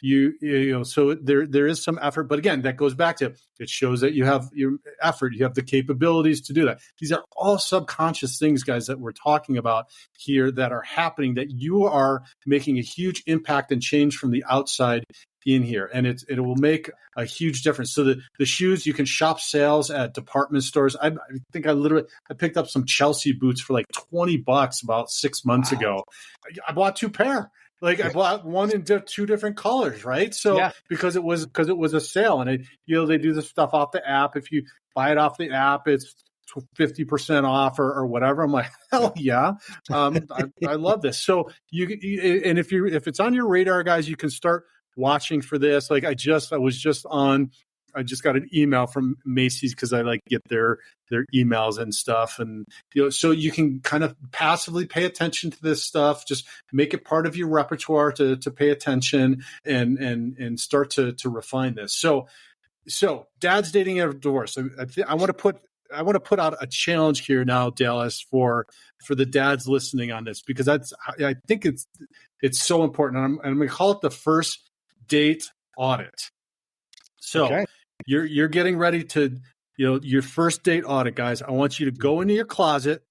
You know, so there is some effort, but again, that goes back to, it shows that you have your effort, you have the capabilities to do that. These are all subconscious things, guys, that we're talking about here that are happening, that you are making a huge impact and change from the outside in here, and it will make a huge difference. So the shoes, you can shop sales at department stores. I think I picked up some Chelsea boots for like $20 about 6 months ago. I bought 2 pair. Like I bought one in 2 different colors, right? So because it was a sale, and they do this stuff off the app. If you buy it off the app, it's 50% off or whatever. I'm like, hell yeah. I love this. So and if it's on your radar, guys, you can start watching for this. Like I just got an email from Macy's because I like get their emails and stuff, and so you can kind of passively pay attention to this stuff. Just make it part of your repertoire to pay attention and start to refine this. So dads dating after divorce. I want to put out a challenge here now, Dallas, for the dads listening on this, because I think it's so important. And I'm going to call it the first date audit. So you're getting ready to, your first date audit, guys. I want you to go into your closet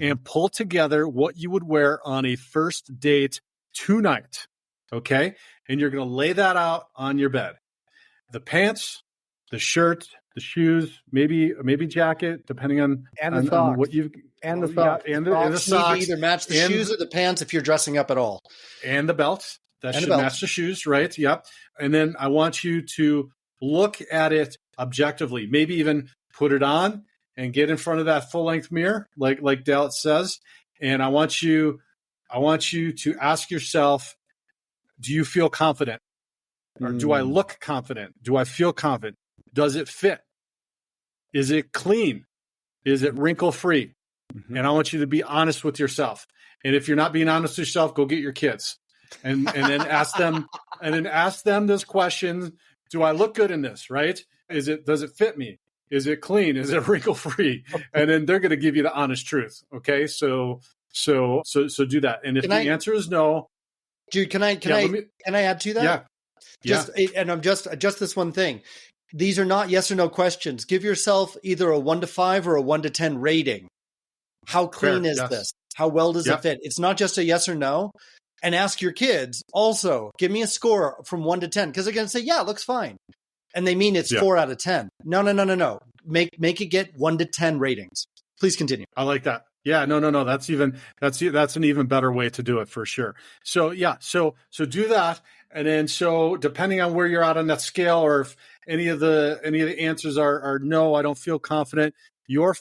and pull together what you would wear on a first date tonight. Okay. And you're going to lay that out on your bed. The pants, the shirt, the shoes, maybe jacket, depending on what you've
and the socks.
And the socks.
Need to either match the shoes or the pants if you're dressing up at all.
And the belt. That should match the shoes, right? Yep. And then I want you to look at it objectively. Maybe even put it on and get in front of that full-length mirror, like Dallas says. And I want you to ask yourself, do you feel confident? Or do I look confident? Do I feel confident? Does it fit? Is it clean? Is it wrinkle-free? Mm-hmm. And I want you to be honest with yourself. And if you're not being honest with yourself, go get your kids. And then ask them this question: do I look good in this? Right? Does it fit me? Is it clean? Is it wrinkle free? And then they're going to give you the honest truth. Okay, so do that. And if the answer is no,
Jude, can I add to that? And I'm just this one thing. These are not yes or no questions. Give yourself either a 1 to 5 or a 1 to 10 rating. How clean is this? How well does it fit? It's not just a yes or no. And ask your kids also, give me a score from 1 to 10. Because they're going to say, yeah, it looks fine. And they mean it's 4 out of 10. No. Make it get 1 to 10 ratings. Please continue.
I like that. Yeah, no. That's an even better way to do it for sure. So so do that. And then so depending on where you're at on that scale, or if any of the answers are no, I don't feel confident, your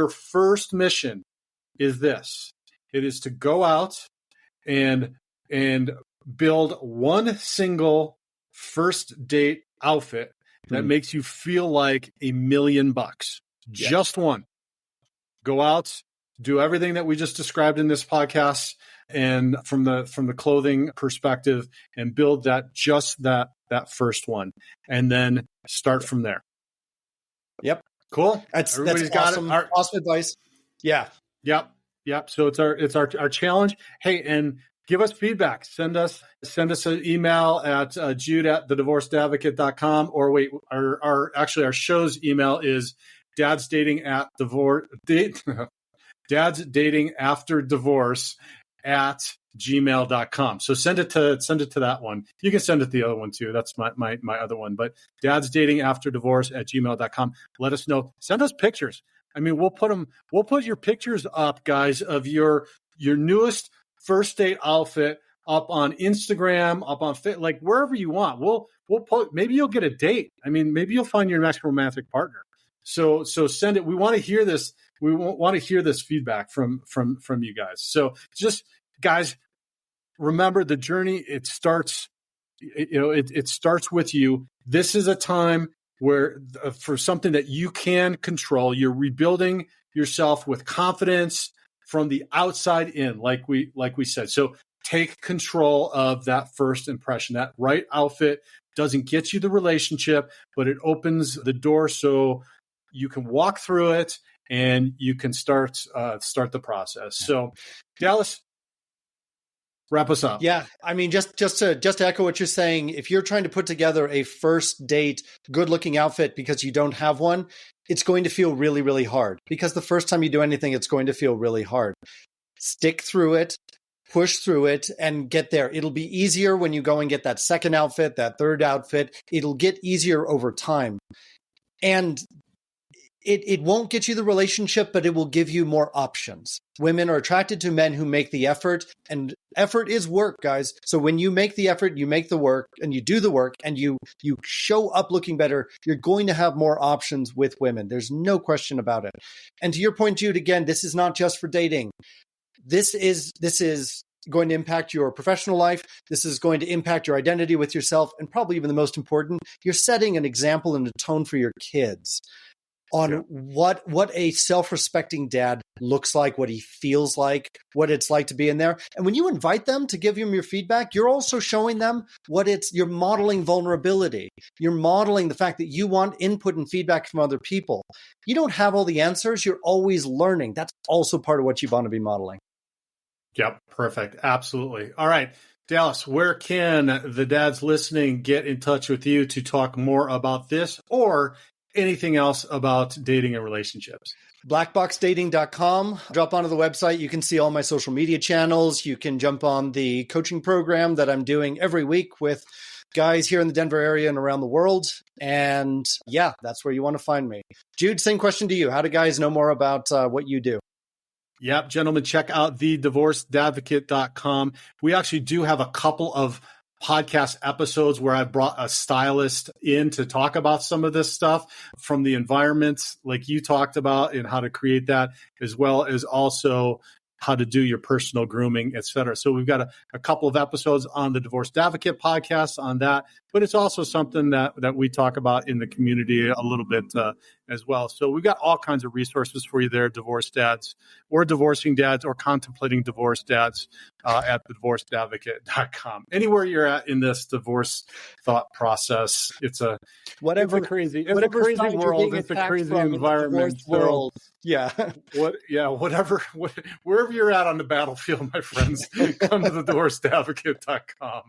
first mission is this. It is to go out and build one single first date outfit that makes you feel like $1 million. Just one. Go out, do everything that we just described in this podcast, and from the clothing perspective, and build that first one, and then start from there.
Yep.
Cool.
Everybody's got awesome, awesome advice. Yeah.
Yep. So it's our challenge. Hey, and give us feedback. Send us an email at jude@thedivorcedadvocate.com, or wait, our show's email is dadsdatingafterdivorce@gmail.com. So send it to that one. You can send it to the other one too. That's my other one. But dadsdatingafterdivorce@gmail.com. Let us know. Send us pictures. I mean, we'll put your pictures up, guys, of your newest first date outfit up on Instagram, up on like wherever you want. We'll put, maybe you'll get a date. I mean, maybe you'll find your next romantic partner. So send it. We want to hear this. We want to hear this feedback from you guys. So just, guys, remember the journey. It starts with you. This is a time where for something that you can control, you're rebuilding yourself with confidence from the outside in, like we said. So take control of that first impression. That right outfit doesn't get you the relationship, but it opens the door so you can walk through it and you can start the process. So, Dallas, wrap us up.
Yeah, I mean, just to echo what you're saying, if you're trying to put together a first date good-looking outfit because you don't have one, it's going to feel really, really hard. Because the first time you do anything, it's going to feel really hard. Stick through it, push through it, and get there. It'll be easier when you go and get that second outfit, that third outfit. It'll get easier over time. And it won't get you the relationship, but it will give you more options. Women are attracted to men who make the effort, and effort is work, guys. So when you make the effort, you make the work, and you do the work, and you show up looking better, you're going to have more options with women. There's no question about it. And to your point, Jude, again, this is not just for dating. This is going to impact your professional life. This is going to impact your identity with yourself. And probably even the most important, you're setting an example and a tone for your kids on what a self-respecting dad looks like, what he feels like, what it's like to be in there. And when you invite them to give them your feedback, you're also showing them you're modeling vulnerability. You're modeling the fact that you want input and feedback from other people. You don't have all the answers. You're always learning. That's also part of what you want to be modeling.
Yep. Perfect. Absolutely. All right. Dallas, where can the dads listening get in touch with you to talk more about this or anything else about dating and relationships?
Blackboxdating.com. Drop onto the website. You can see all my social media channels. You can jump on the coaching program that I'm doing every week with guys here in the Denver area and around the world. And yeah, that's where you want to find me. Jude, same question to you. How do guys know more about what you do?
Yep, gentlemen, check out thedivorcedadvocate.com. We actually do have a couple of podcast episodes where I brought a stylist in to talk about some of this stuff from the environments like you talked about and how to create that, as well as also how to do your personal grooming, et cetera. So we've got a couple of episodes on the Divorced Advocate podcast on that, but it's also something that we talk about in the community a little bit as well. So we've got all kinds of resources for you there, divorced dads or divorcing dads or contemplating divorce dads at thedivorcedadvocate.com. Anywhere you're at in this divorce thought process, it's a crazy world. It's a crazy environment.
World. Yeah.
Wherever you're at on the battlefield, my friends, come to thedivorcedadvocate.com.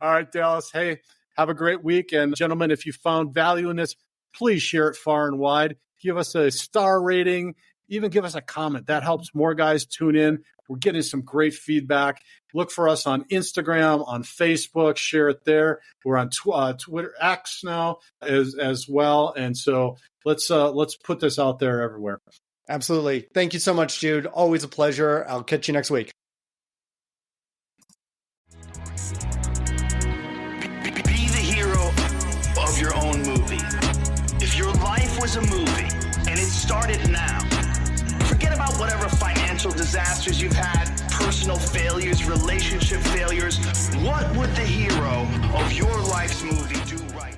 All right, Dallas. Hey, have a great week. And gentlemen, if you found value in this, please share it far and wide. Give us a star rating. Even give us a comment. That helps more guys tune in. We're getting some great feedback. Look for us on Instagram, on Facebook. Share it there. We're on Twitter, X now as well. And so let's put this out there everywhere.
Absolutely. Thank you so much, Jude. Always a pleasure. I'll catch you next week.
Be the hero of your own movie. If your life was a movie and it started now, forget about whatever financial disasters you've had, personal personal failures, relationship failures, what would the hero of your life's movie do right?